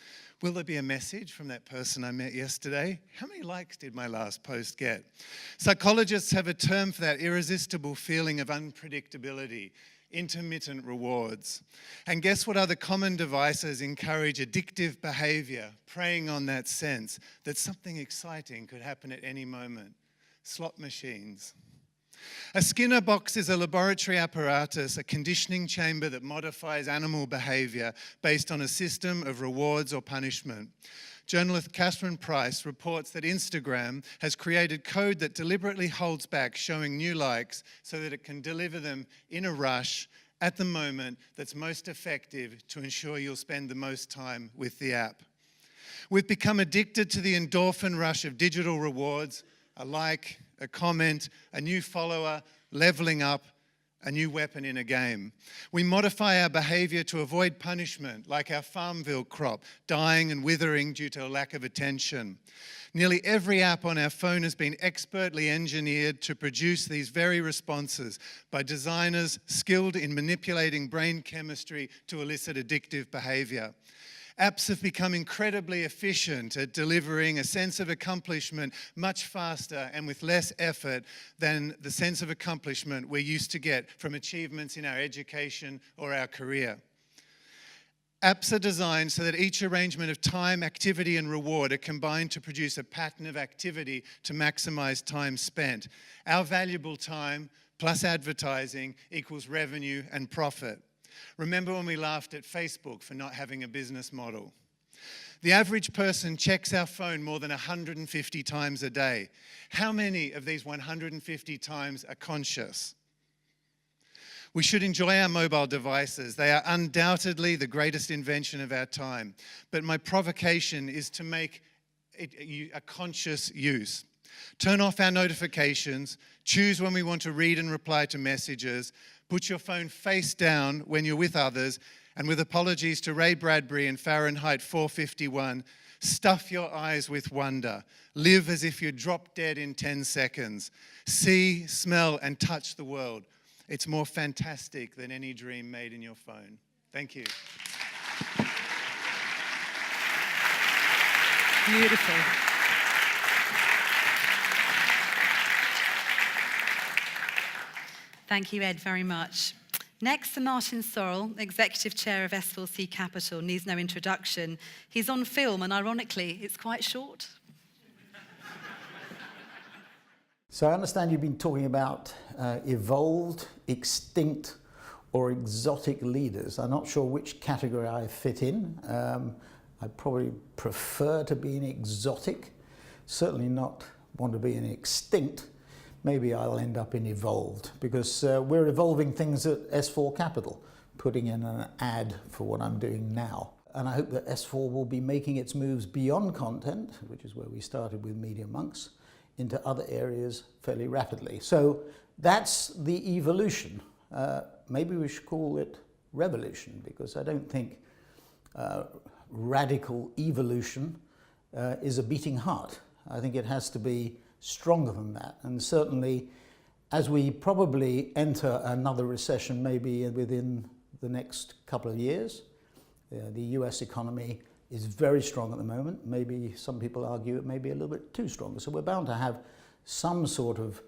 Will there be a message from that person I met yesterday? How many likes did my last post get? Psychologists have a term for that irresistible feeling of unpredictability, intermittent rewards. And guess what other common devices encourage addictive behavior, preying on that sense that something exciting could happen at any moment? Slot machines. A Skinner box is a laboratory apparatus, a conditioning chamber that modifies animal behavior based on a system of rewards or punishment. Journalist Catherine Price reports that Instagram has created code that deliberately holds back showing new likes so that it can deliver them in a rush at the moment that's most effective to ensure you'll spend the most time with the app. We've become addicted to the endorphin rush of digital rewards, a like, a comment, a new follower, leveling up, a new weapon in a game. We modify our behavior to avoid punishment, like our Farmville crop, dying and withering due to a lack of attention. Nearly every app on our phone has been expertly engineered to produce these very responses by designers skilled in manipulating brain chemistry to elicit addictive behavior. Apps have become incredibly efficient at delivering a sense of accomplishment much faster and with less effort than the sense of accomplishment we're used to get from achievements in our education or our career. Apps are designed so that each arrangement of time, activity, and reward are combined to produce a pattern of activity to maximize time spent. Our valuable time plus advertising equals revenue and profit. Remember when we laughed at Facebook for not having a business model? The average person checks our phone more than 150 times a day. How many of these 150 times are conscious? We should enjoy our mobile devices. They are undoubtedly the greatest invention of our time. But my provocation is to make it a conscious use. Turn off our notifications, choose when we want to read and reply to messages, put your phone face down when you're with others, and with apologies to Ray Bradbury in Fahrenheit 451, stuff your eyes with wonder. Live as if you dropped dead in 10 seconds. See, smell, and touch the world. It's more fantastic than any dream made in your phone. Thank you. Beautiful. Thank you, Ed, very much. Next, Sir Martin Sorrell, Executive Chair of S4C Capital, needs no introduction. He's on film, and ironically, it's quite short. So I understand you've been talking about evolved, extinct, or exotic leaders. I'm not sure which category I fit in. I probably prefer to be an exotic, certainly not want to be an extinct. Maybe I'll end up in evolved, because we're evolving things at S4 Capital, putting in an ad for what I'm doing now. And I hope that S4 will be making its moves beyond content, which is where we started with Media Monks, into other areas fairly rapidly. So that's the evolution. Maybe we should call it revolution, because I don't think radical evolution is a beating heart. I think it has to be stronger than that. And certainly, as we probably enter another recession, maybe within the next couple of years, the US economy is very strong at the moment. Maybe some people argue it may be a little bit too strong. So we're bound to have some sort of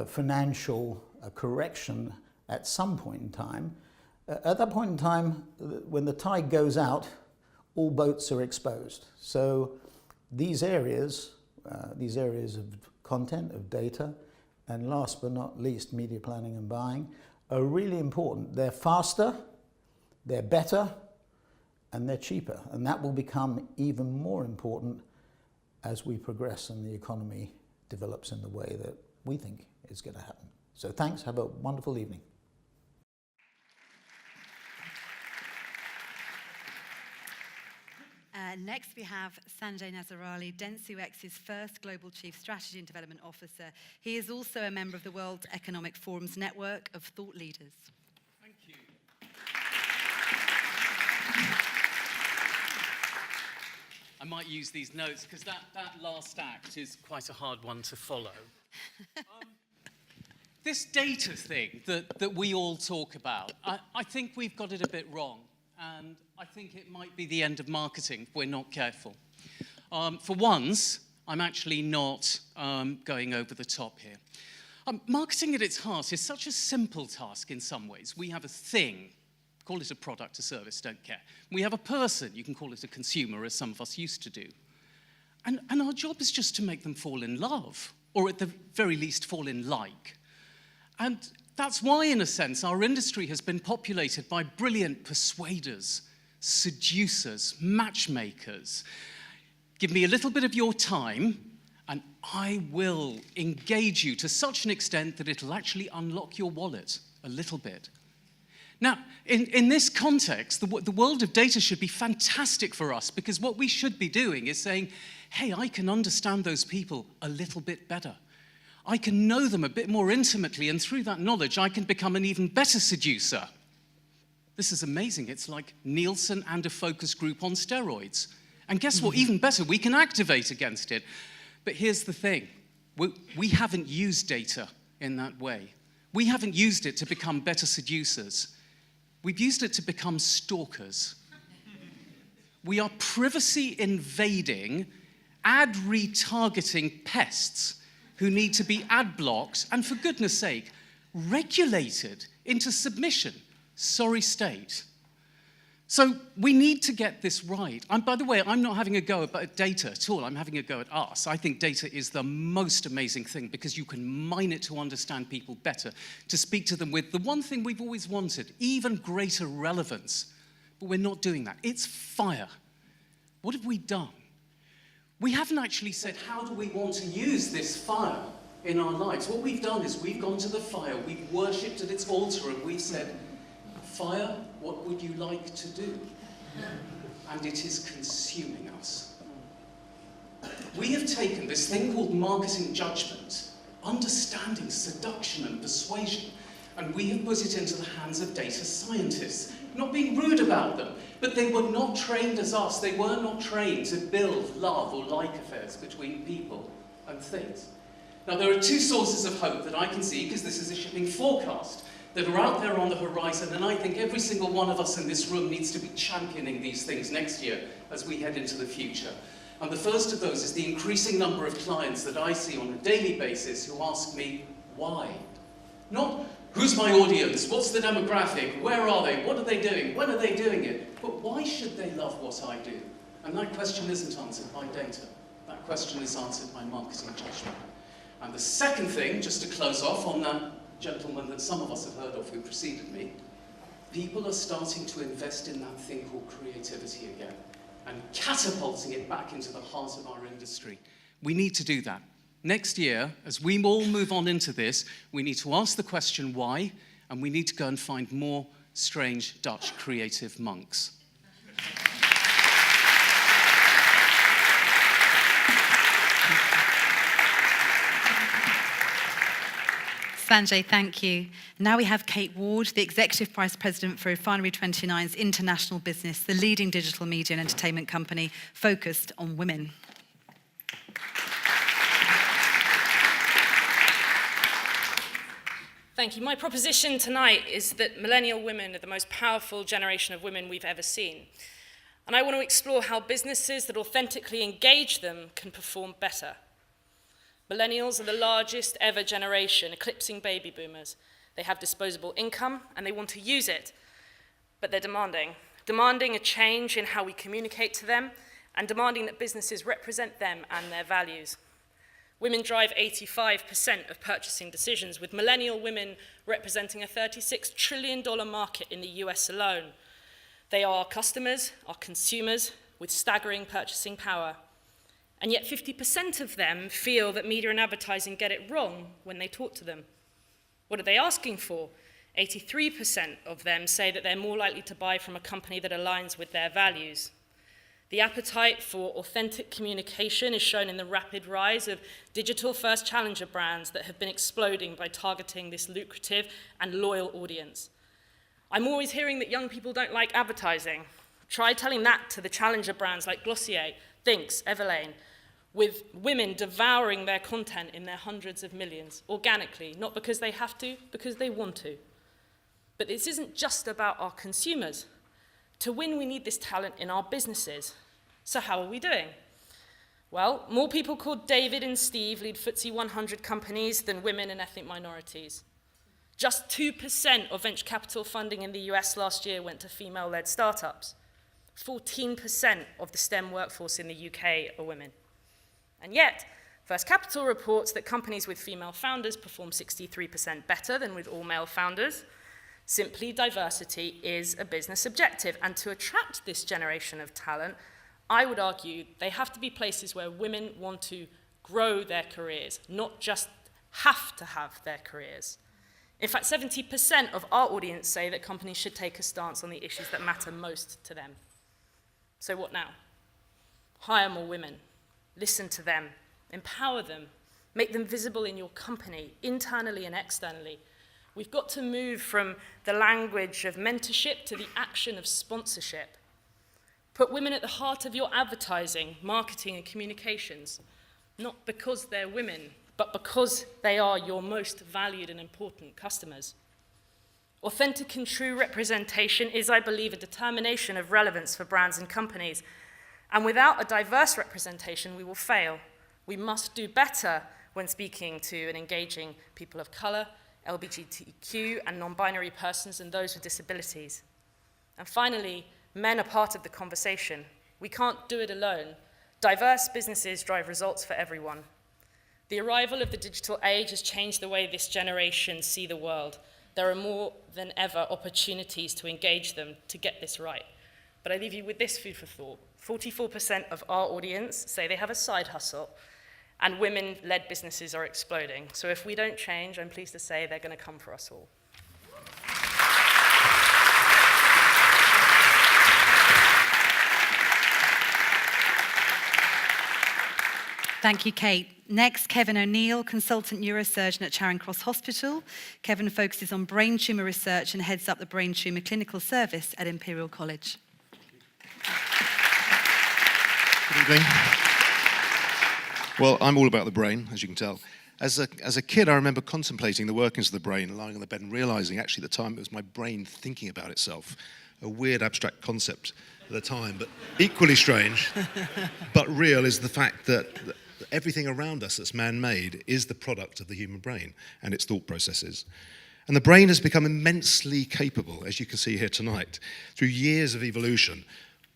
financial correction at some point in time. At that point in time, when the tide goes out, all boats are exposed. So these areas of content, of data, and last but not least, media planning and buying, are really important. They're faster, they're better, and they're cheaper. And that will become even more important as we progress and the economy develops in the way that we think is going to happen. So thanks, have a wonderful evening. Next we have Sanjay Nazarali, DensuX's first Global Chief Strategy and Development Officer. He is also a member of the World Economic Forum's network of thought leaders. Thank you. I might use these notes because that last act is quite a hard one to follow. This data thing that we all talk about, I think we've got it a bit wrong. And I think it might be the end of marketing if we're not careful. For once, I'm actually not going over the top here. Marketing at its heart is such a simple task in some ways. We have a thing, call it a product, a service, don't care. We have a person, you can call it a consumer, as some of us used to do. And our job is just to make them fall in love, or at the very least fall in like. And that's why, in a sense, our industry has been populated by brilliant persuaders, seducers, matchmakers. Give me a little bit of your time, and I will engage you to such an extent that it'll actually unlock your wallet a little bit. Now, in this context, the world of data should be fantastic for us, because what we should be doing is saying, hey, I can understand those people a little bit better. I can know them a bit more intimately, and through that knowledge, I can become an even better seducer. This is amazing. It's like Nielsen and a focus group on steroids. And guess what? Even better, we can activate against it. But here's the thing. We haven't used data in that way. We haven't used it to become better seducers. We've used it to become stalkers. We are privacy-invading, ad-retargeting pests who need to be ad blocked and, for goodness sake, regulated into submission. Sorry, state. So we need to get this right. And by the way, I'm not having a go at data at all. I'm having a go at us. I think data is the most amazing thing because you can mine it to understand people better, to speak to them with the one thing we've always wanted, even greater relevance. But we're not doing that. It's fire. What have we done? We haven't actually said, how do we want to use this fire in our lives? What we've done is we've gone to the fire, we've worshipped at its altar, and we've said, fire, what would you like to do? And it is consuming us. We have taken this thing called marketing judgment, understanding, seduction, and persuasion, and we have put it into the hands of data scientists. Not being rude about them, but they were not trained as us. They were not trained to build love or like affairs between people and things. Now, there are two sources of hope that I can see, because this is a shipping forecast, that are out there on the horizon, and I think every single one of us in this room needs to be championing these things next year as we head into the future. And the first of those is the increasing number of clients that I see on a daily basis who ask me, why? Not, who's my audience? What's the demographic? Where are they? What are they doing? When are they doing it? But why should they love what I do? And that question isn't answered by data. That question is answered by marketing judgment. And the second thing, just to close off on that gentleman that some of us have heard of who preceded me, people are starting to invest in that thing called creativity again and catapulting it back into the heart of our industry. We need to do that. Next year, as we all move on into this, we need to ask the question why, and we need to go and find more strange Dutch creative monks. Sanjay, thank you. Now we have Kate Ward, the Executive Vice President for Refinery 29's international business, the leading digital media and entertainment company focused on women. Thank you. My proposition tonight is that millennial women are the most powerful generation of women we've ever seen. And I want to explore how businesses that authentically engage them can perform better. Millennials are the largest ever generation, eclipsing baby boomers. They have disposable income and they want to use it, but they're demanding a change in how we communicate to them and demanding that businesses represent them and their values. Women drive 85% of purchasing decisions, with millennial women representing a $36 trillion market in the US alone. They are our customers, our consumers, with staggering purchasing power. And yet 50% of them feel that media and advertising get it wrong when they talk to them. What are they asking for? 83% of them say that they're more likely to buy from a company that aligns with their values. The appetite for authentic communication is shown in the rapid rise of digital-first challenger brands that have been exploding by targeting this lucrative and loyal audience. I'm always hearing that young people don't like advertising. Try telling that to the challenger brands like Glossier, Thinks, Everlane, with women devouring their content in their hundreds of millions, organically, not because they have to, because they want to. But this isn't just about our consumers. To win, we need this talent in our businesses. So how are we doing? Well, more people called David and Steve lead FTSE 100 companies than women and ethnic minorities. Just 2% of venture capital funding in the US last year went to female-led startups. 14% of the STEM workforce in the UK are women. And yet, First Capital reports that companies with female founders perform 63% better than with all male founders. Simply, diversity is a business objective, and to attract this generation of talent, I would argue they have to be places where women want to grow their careers, not just have to have their careers. In fact, 70% of our audience say that companies should take a stance on the issues that matter most to them. So what now? Hire more women, listen to them, empower them, make them visible in your company, internally and externally. We've got to move from the language of mentorship to the action of sponsorship. Put women at the heart of your advertising, marketing, and communications, not because they're women, but because they are your most valued and important customers. Authentic and true representation is, I believe, a determination of relevance for brands and companies. And without a diverse representation, we will fail. We must do better when speaking to and engaging people of color, LGBTQ and non-binary persons, and those with disabilities. And finally, men are part of the conversation. We can't do it alone. Diverse businesses drive results for everyone. The arrival of the digital age has changed the way this generation see the world. There are more than ever opportunities to engage them to get this right. But I leave you with this food for thought. 44% of our audience say they have a side hustle, and women-led businesses are exploding. So if we don't change, I'm pleased to say they're going to come for us all. Thank you, Kate. Next, Kevin O'Neill, consultant neurosurgeon at Charing Cross Hospital. Kevin focuses on brain tumour research and heads up the brain tumour clinical service at Imperial College. Good evening. Well, I'm all about the brain, as you can tell. As a kid, I remember contemplating the workings of the brain, lying on the bed and realising actually at the time it was my brain thinking about itself. A weird abstract concept at the time, but equally strange, but real, is the fact that everything around us that's man-made is the product of the human brain and its thought processes. And the brain has become immensely capable, as you can see here tonight, through years of evolution,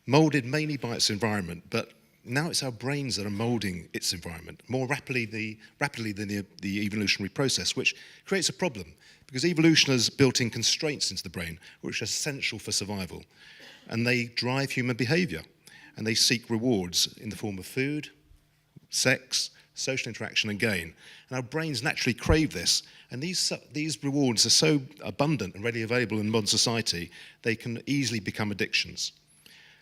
moulded mainly by its environment, but now it's our brains that are moulding its environment more rapidly than the evolutionary process, which creates a problem, because evolution has built in constraints into the brain, which are essential for survival. And they drive human behavior, and they seek rewards in the form of food, sex, social interaction, and gain. And our brains naturally crave this, and these rewards are so abundant and readily available in modern society, they can easily become addictions.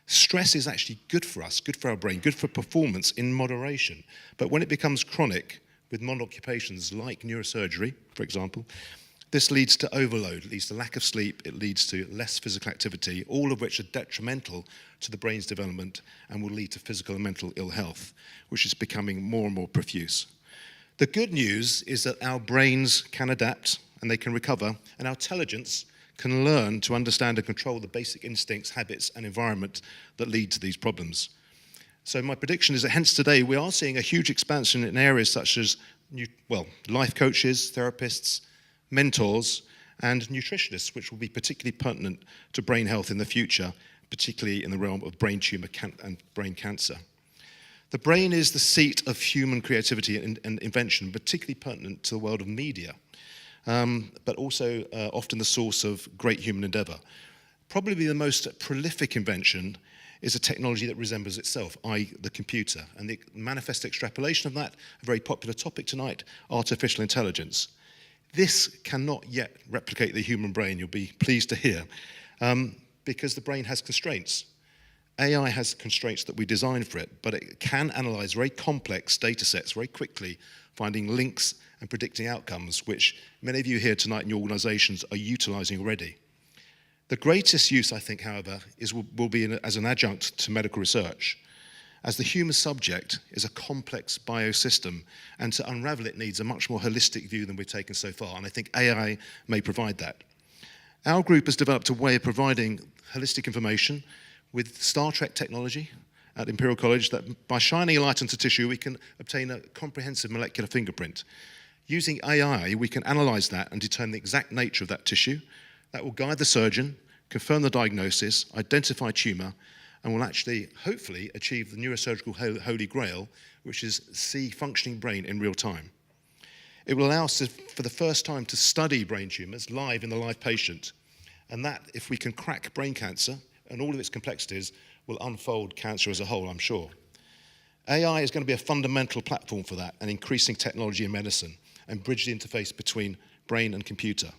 Stress is actually good for us, good for our brain, good for performance in moderation. But when it becomes chronic, with modern occupations like neurosurgery, for example, this leads to overload, it leads to lack of sleep, it leads to less physical activity, all of which are detrimental to the brain's development and will lead to physical and mental ill health, which is becoming more and more profuse. The good news is that our brains can adapt and they can recover, and our intelligence can learn to understand and control the basic instincts, habits, and environment that lead to these problems. So my prediction is that hence today we are seeing a huge expansion in areas such as life coaches, therapists, mentors, and nutritionists, which will be particularly pertinent to brain health in the future, particularly in the realm of brain tumor and brain cancer. The brain is the seat of human creativity and invention, particularly pertinent to the world of media, but also often the source of great human endeavor. Probably the most prolific invention is a technology that resembles itself, i.e. the computer, and the manifest extrapolation of that, a very popular topic tonight, artificial intelligence. This cannot yet replicate the human brain, you'll be pleased to hear, because the brain has constraints. AI has constraints that we designed for it, but it can analyze very complex data sets very quickly, finding links and predicting outcomes, which many of you here tonight in your organizations are utilizing already. The greatest use, I think, however, will be as an adjunct to medical research, as the human subject is a complex biosystem, and to unravel it needs a much more holistic view than we've taken so far, and I think AI may provide that. Our group has developed a way of providing holistic information with Star Trek technology at Imperial College that by shining a light onto tissue, we can obtain a comprehensive molecular fingerprint. Using AI, we can analyze that and determine the exact nature of that tissue. That will guide the surgeon, confirm the diagnosis, identify tumor, and will actually, hopefully, achieve the neurosurgical holy grail, which is see functioning brain in real time. It will allow us, for the first time, to study brain tumors live in the live patient. And that, if we can crack brain cancer and all of its complexities, will unfold cancer as a whole, I'm sure. AI is going to be a fundamental platform for that, and increasing technology in medicine, and bridge the interface between brain and computer.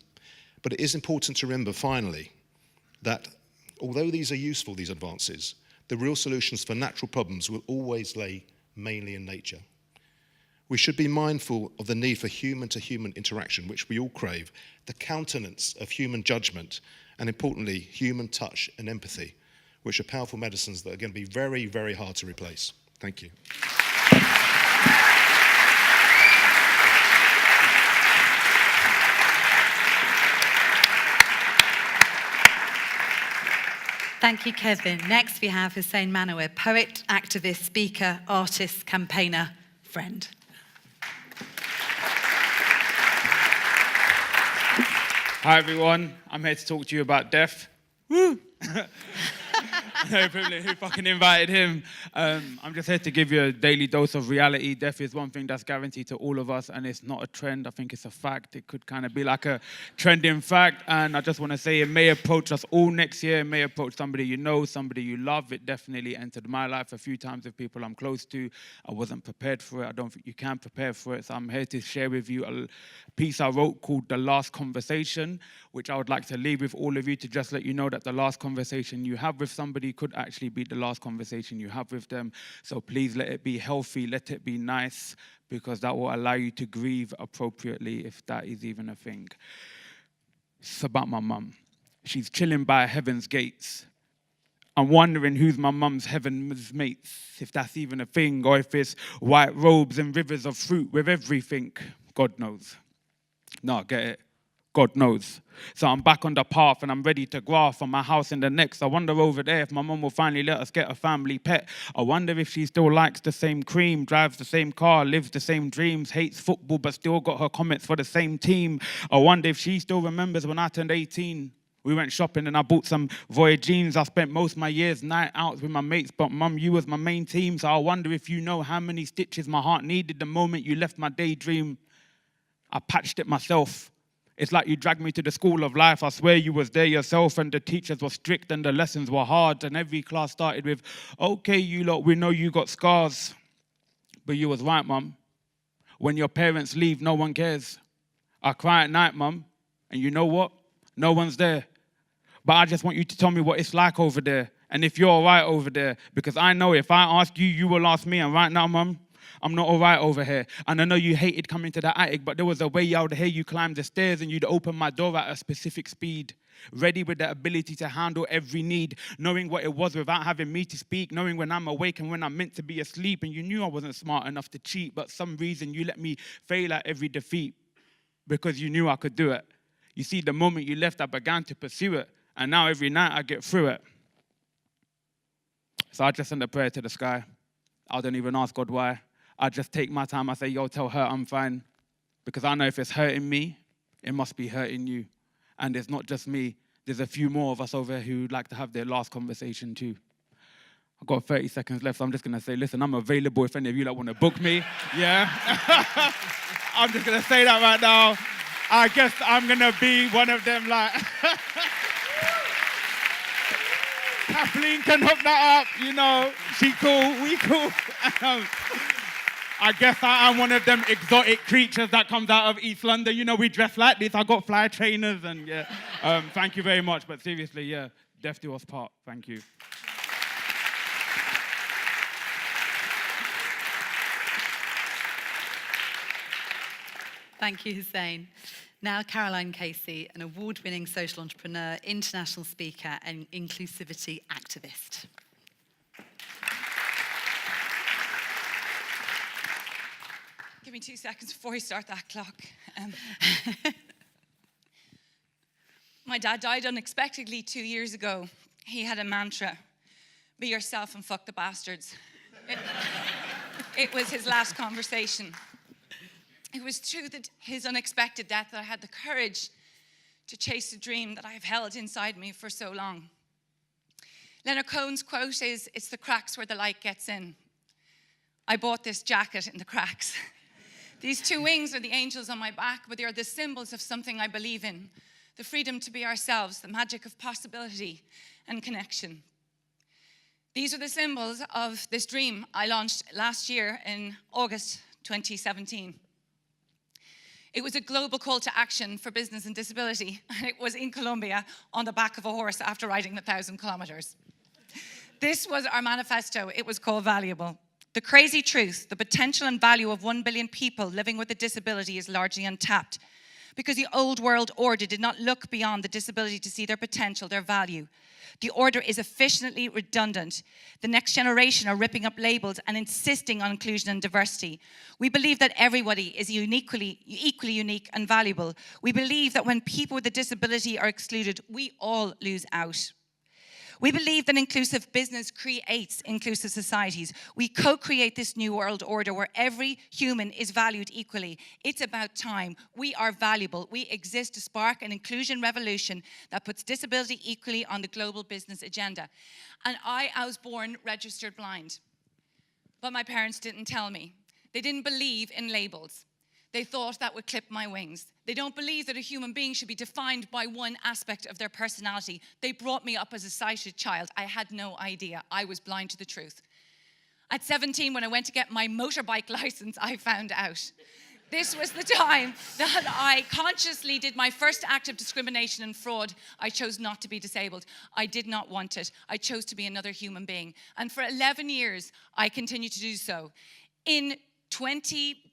But it is important to remember, finally, that although these are useful, these advances, the real solutions for natural problems will always lay mainly in nature. We should be mindful of the need for human-to-human interaction, which we all crave, the countenance of human judgment, and importantly, human touch and empathy, which are powerful medicines that are going to be very, very hard to replace. Thank you. Thank you, Kevin. Next, we have Hussein Manawir, poet, activist, speaker, artist, campaigner, friend. Hi, everyone. I'm here to talk to you about death. Woo! No privilege. Who fucking invited him? I'm just here to give you a daily dose of reality. Death is one thing that's guaranteed to all of us, and it's not a trend. I think it's a fact. It could kind of be like a trending fact, and I just want to say it may approach us all next year. It may approach somebody you know, somebody you love. It definitely entered my life a few times with people I'm close to. I wasn't prepared for it. I don't think you can prepare for it, so I'm here to share with you a piece I wrote called The Last Conversation, which I would like to leave with all of you to just let you know that the last conversation you have with somebody could actually be the last conversation you have with them. So please let it be healthy, let it be nice, because that will allow you to grieve appropriately, if that is even a thing. It's about my mum. She's chilling by heaven's gates. I'm wondering who's my mum's heaven's mates, if that's even a thing, or if it's white robes and rivers of fruit with everything. God knows. No, get it. God knows. So I'm back on the path and I'm ready to graft on my house in the next. I wonder over there if my mum will finally let us get a family pet. I wonder if she still likes the same cream, drives the same car, lives the same dreams, hates football but still got her comments for the same team. I wonder if she still remembers when I turned 18. We went shopping and I bought some Voyage jeans. I spent most of my years night out with my mates, but Mum, you was my main team. So I wonder if you know how many stitches my heart needed the moment you left my daydream. I patched it myself. It's like you dragged me to the school of life. I swear you was there yourself, and the teachers were strict and the lessons were hard, and every class started with, okay, you lot, we know you got scars. But you was right, Mum. When your parents leave, no one cares. I cry at night, Mum, and you know what? No one's there. But I just want you to tell me what it's like over there, and if you're all right over there, because I know if I ask you, you will ask me, and right now, Mum, I'm not all right over here. And I know you hated coming to the attic, but there was a way I would hear you climb the stairs and you'd open my door at a specific speed. Ready with the ability to handle every need, knowing what it was without having me to speak, knowing when I'm awake and when I'm meant to be asleep. And you knew I wasn't smart enough to cheat, but some reason you let me fail at every defeat because you knew I could do it. You see, the moment you left, I began to pursue it. And now every night I get through it. So I just send a prayer to the sky. I don't even ask God why. I just take my time. I say, yo, tell her I'm fine. Because I know if it's hurting me, it must be hurting you. And it's not just me. There's a few more of us over here who'd like to have their last conversation too. I've got 30 seconds left, so I'm just going to say, listen, I'm available if any of you want to book me. Yeah? I'm just going to say that right now. I guess I'm going to be one of them, like... Kathleen can hook that up, you know. She cool, we cool. I guess I'm one of them exotic creatures that comes out of East London. You know, we dress like this. I got fly trainers and yeah. Thank you very much. But seriously, yeah, death do us part. Thank you. Thank you, Hussein. Now, Caroline Casey, an award-winning social entrepreneur, international speaker, and inclusivity activist. Give me 2 seconds before we start that clock. My dad died unexpectedly 2 years ago. He had a mantra, be yourself and fuck the bastards. It was his last conversation. It was through his unexpected death that I had the courage to chase a dream that I have held inside me for so long. Leonard Cohen's quote is, it's the cracks where the light gets in. I bought this jacket in the cracks. These two wings are the angels on my back, but they are the symbols of something I believe in. The freedom to be ourselves, the magic of possibility and connection. These are the symbols of this dream I launched last year in August 2017. It was a global call to action for business and disability, and it was in Colombia on the back of a horse after riding 1,000 kilometers. This was our manifesto. It was called Valuable. The crazy truth, the potential and value of 1 billion people living with a disability is largely untapped because the old world order did not look beyond the disability to see their potential, their value. The order is efficiently redundant. The next generation are ripping up labels and insisting on inclusion and diversity. We believe that everybody is equally unique and valuable. We believe that when people with a disability are excluded, we all lose out. We believe that inclusive business creates inclusive societies. We co-create this new world order where every human is valued equally. It's about time. We are valuable. We exist to spark an inclusion revolution that puts disability equally on the global business agenda. And I was born registered blind. But my parents didn't tell me. They didn't believe in labels. They thought that would clip my wings. They don't believe that a human being should be defined by one aspect of their personality. They brought me up as a sighted child. I had no idea. I was blind to the truth. At 17, when I went to get my motorbike license, I found out. This was the time that I consciously did my first act of discrimination and fraud. I chose not to be disabled. I did not want it. I chose to be another human being. And for 11 years, I continued to do so.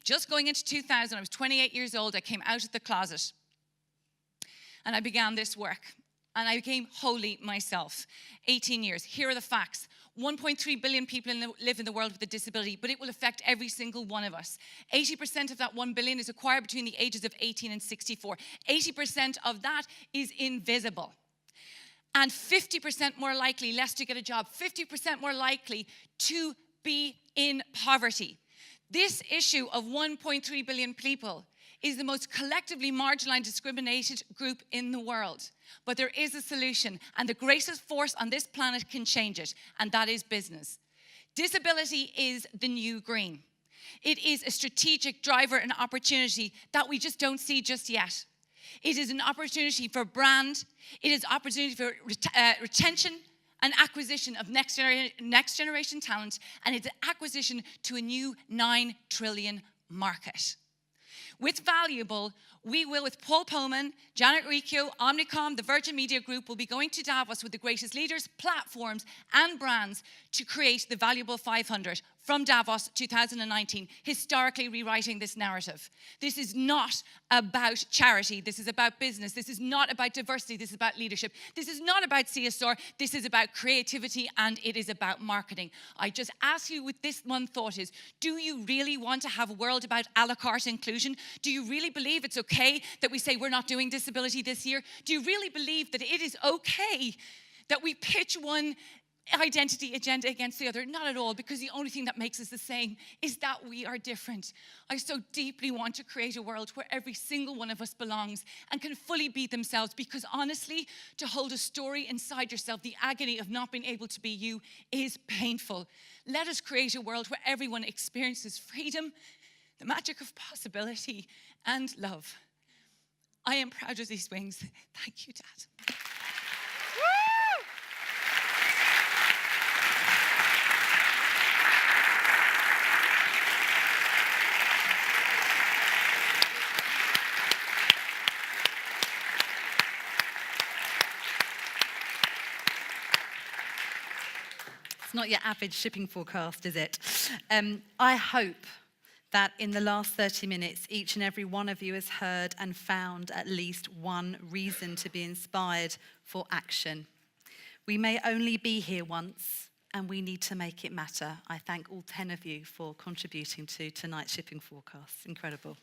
Just going into 2000, I was 28 years old, I came out of the closet and I began this work and I became wholly myself. 18 years, here are the facts. 1.3 billion people live in the world with a disability, but it will affect every single one of us. 80% of that 1 billion is acquired between the ages of 18 and 64. 80% of that is invisible. And 50% more likely less to get a job, 50% more likely to be in poverty. This issue of 1.3 billion people is the most collectively marginalized, discriminated group in the world. But there is a solution, and the greatest force on this planet can change it, and that is business. Disability is the new green. It is a strategic driver and opportunity that we just don't see just yet. It is an opportunity for brand. It is opportunity for retention and acquisition of next generation talent, and it's an acquisition to a new 9 trillion market. With Valuable, we will, with Paul Pullman, Janet Riccio, Omnicom, the Virgin Media Group, will be going to Davos with the greatest leaders, platforms, and brands to create the Valuable 500. from Davos 2019, historically rewriting this narrative. This is not about charity. This is about business. This is not about diversity. This is about leadership. This is not about CSR. This is about creativity, and it is about marketing. I just ask you with this one thought is, do you really want to have a world about a la carte inclusion? Do you really believe it's okay that we say we're not doing disability this year? Do you really believe that it is okay that we pitch one identity agenda against the other? Not at all, because the only thing that makes us the same is that we are different. I so deeply want to create a world where every single one of us belongs and can fully be themselves, because honestly, to hold a story inside yourself, the agony of not being able to be you, is painful. Let us create a world where everyone experiences freedom, the magic of possibility, and love. I am proud of these wings. Thank you, Dad. Not your average shipping forecast, is it? I hope that in the last 30 minutes, each and every one of you has heard and found at least one reason to be inspired for action. We may only be here once, and we need to make it matter. I thank all 10 of you for contributing to tonight's shipping forecast. Incredible.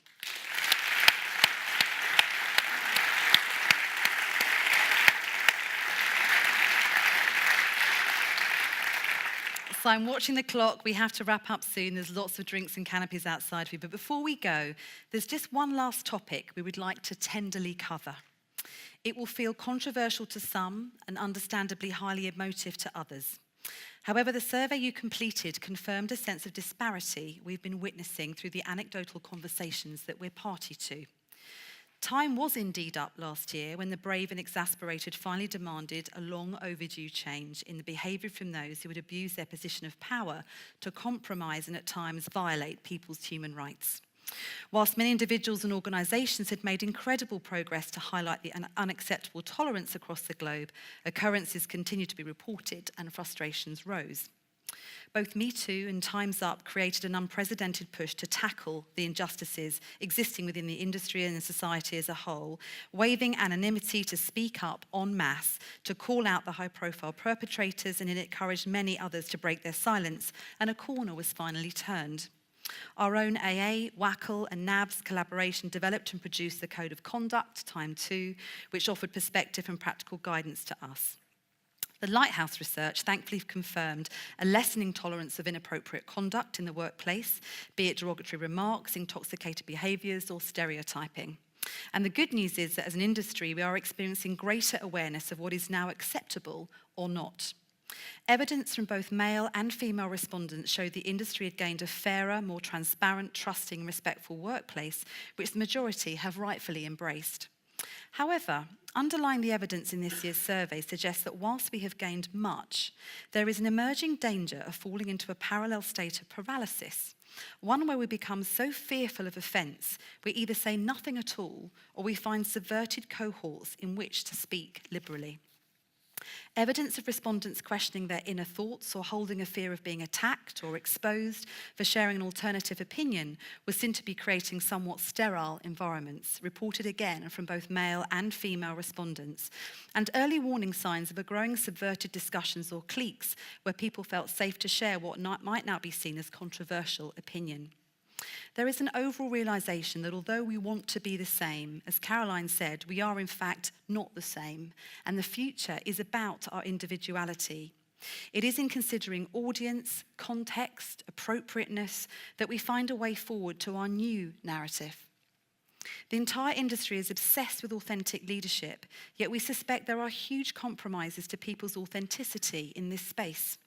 So I'm watching the clock. We have to wrap up soon. There's lots of drinks and canopies outside for you. But before we go, there's just one last topic we would like to tenderly cover. It will feel controversial to some and understandably highly emotive to others. However, the survey you completed confirmed a sense of disparity we've been witnessing through the anecdotal conversations that we're party to. Time was indeed up last year when the brave and exasperated finally demanded a long overdue change in the behaviour from those who would abuse their position of power to compromise and at times violate people's human rights. Whilst many individuals and organisations had made incredible progress to highlight the unacceptable tolerance across the globe, occurrences continued to be reported and frustrations rose. Both Me Too and Time's Up created an unprecedented push to tackle the injustices existing within the industry and the society as a whole, waiving anonymity to speak up en masse, to call out the high-profile perpetrators, and it encouraged many others to break their silence, and a corner was finally turned. Our own AA, WACL and NAB's collaboration developed and produced the Code of Conduct, Time 2, which offered perspective and practical guidance to us. The Lighthouse research thankfully confirmed a lessening tolerance of inappropriate conduct in the workplace, be it derogatory remarks, intoxicated behaviours or stereotyping. And the good news is that as an industry, we are experiencing greater awareness of what is now acceptable or not. Evidence from both male and female respondents showed the industry had gained a fairer, more transparent, trusting, respectful workplace, which the majority have rightfully embraced. However, underlying the evidence in this year's survey suggests that whilst we have gained much, there is an emerging danger of falling into a parallel state of paralysis, one where we become so fearful of offence we either say nothing at all or we find subverted cohorts in which to speak liberally. Evidence of respondents questioning their inner thoughts or holding a fear of being attacked or exposed for sharing an alternative opinion was seen to be creating somewhat sterile environments, reported again from both male and female respondents, and early warning signs of a growing subverted discussions or cliques where people felt safe to share what might now be seen as controversial opinion. There is an overall realisation that although we want to be the same, as Caroline said, we are in fact not the same, and the future is about our individuality. It is in considering audience, context, appropriateness that we find a way forward to our new narrative. The entire industry is obsessed with authentic leadership, yet we suspect there are huge compromises to people's authenticity in this space.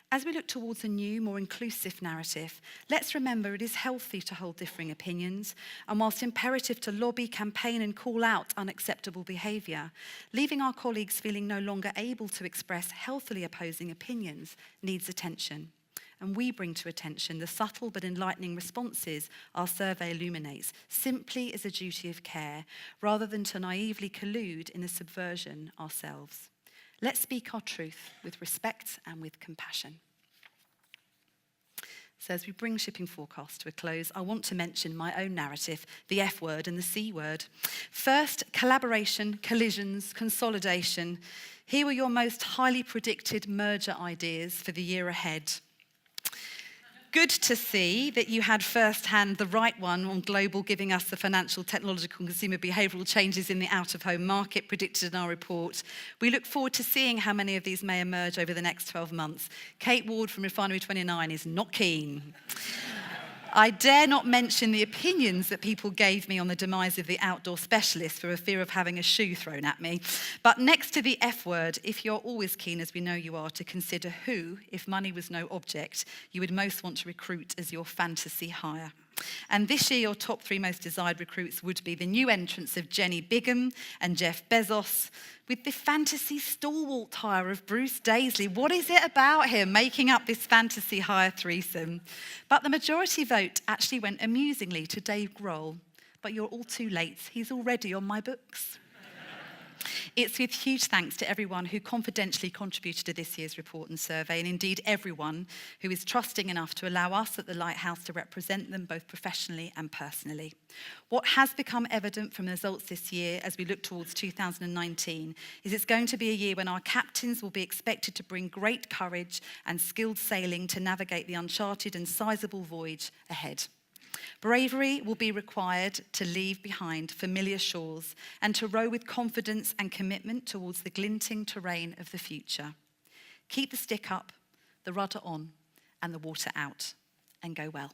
As we look towards a new, more inclusive narrative, let's remember it is healthy to hold differing opinions, and whilst imperative to lobby, campaign and call out unacceptable behaviour, leaving our colleagues feeling no longer able to express healthily opposing opinions needs attention. And we bring to attention the subtle but enlightening responses our survey illuminates, simply as a duty of care, rather than to naively collude in the subversion ourselves. Let's speak our truth with respect and with compassion. So as we bring Shipping Forecast to a close, I want to mention my own narrative, the F word and the C word. First, collaboration, collisions, consolidation. Here were your most highly predicted merger ideas for the year ahead. Good to see that you had firsthand the right one on global, giving us the financial, technological, and consumer behavioural changes in the out-of-home market predicted in our report. We look forward to seeing how many of these may emerge over the next 12 months. Kate Ward from Refinery 29 is not keen. I dare not mention the opinions that people gave me on the demise of the outdoor specialist for a fear of having a shoe thrown at me. But next to the F word, if you're always keen, as we know you are, to consider who, if money was no object, you would most want to recruit as your fantasy hire. And this year, your top 3 most desired recruits would be the new entrants of Jenny Bigham and Jeff Bezos, with the fantasy stalwart hire of Bruce Daisley. What is it about him making up this fantasy hire threesome? But the majority vote actually went amusingly to Dave Grohl. But you're all too late. He's already on my books. It's with huge thanks to everyone who confidentially contributed to this year's report and survey, and indeed everyone who is trusting enough to allow us at the Lighthouse to represent them both professionally and personally. What has become evident from the results this year as we look towards 2019 is it's going to be a year when our captains will be expected to bring great courage and skilled sailing to navigate the uncharted and sizable voyage ahead. Bravery will be required to leave behind familiar shores and to row with confidence and commitment towards the glinting terrain of the future. Keep the stick up, the rudder on, and the water out, and go well.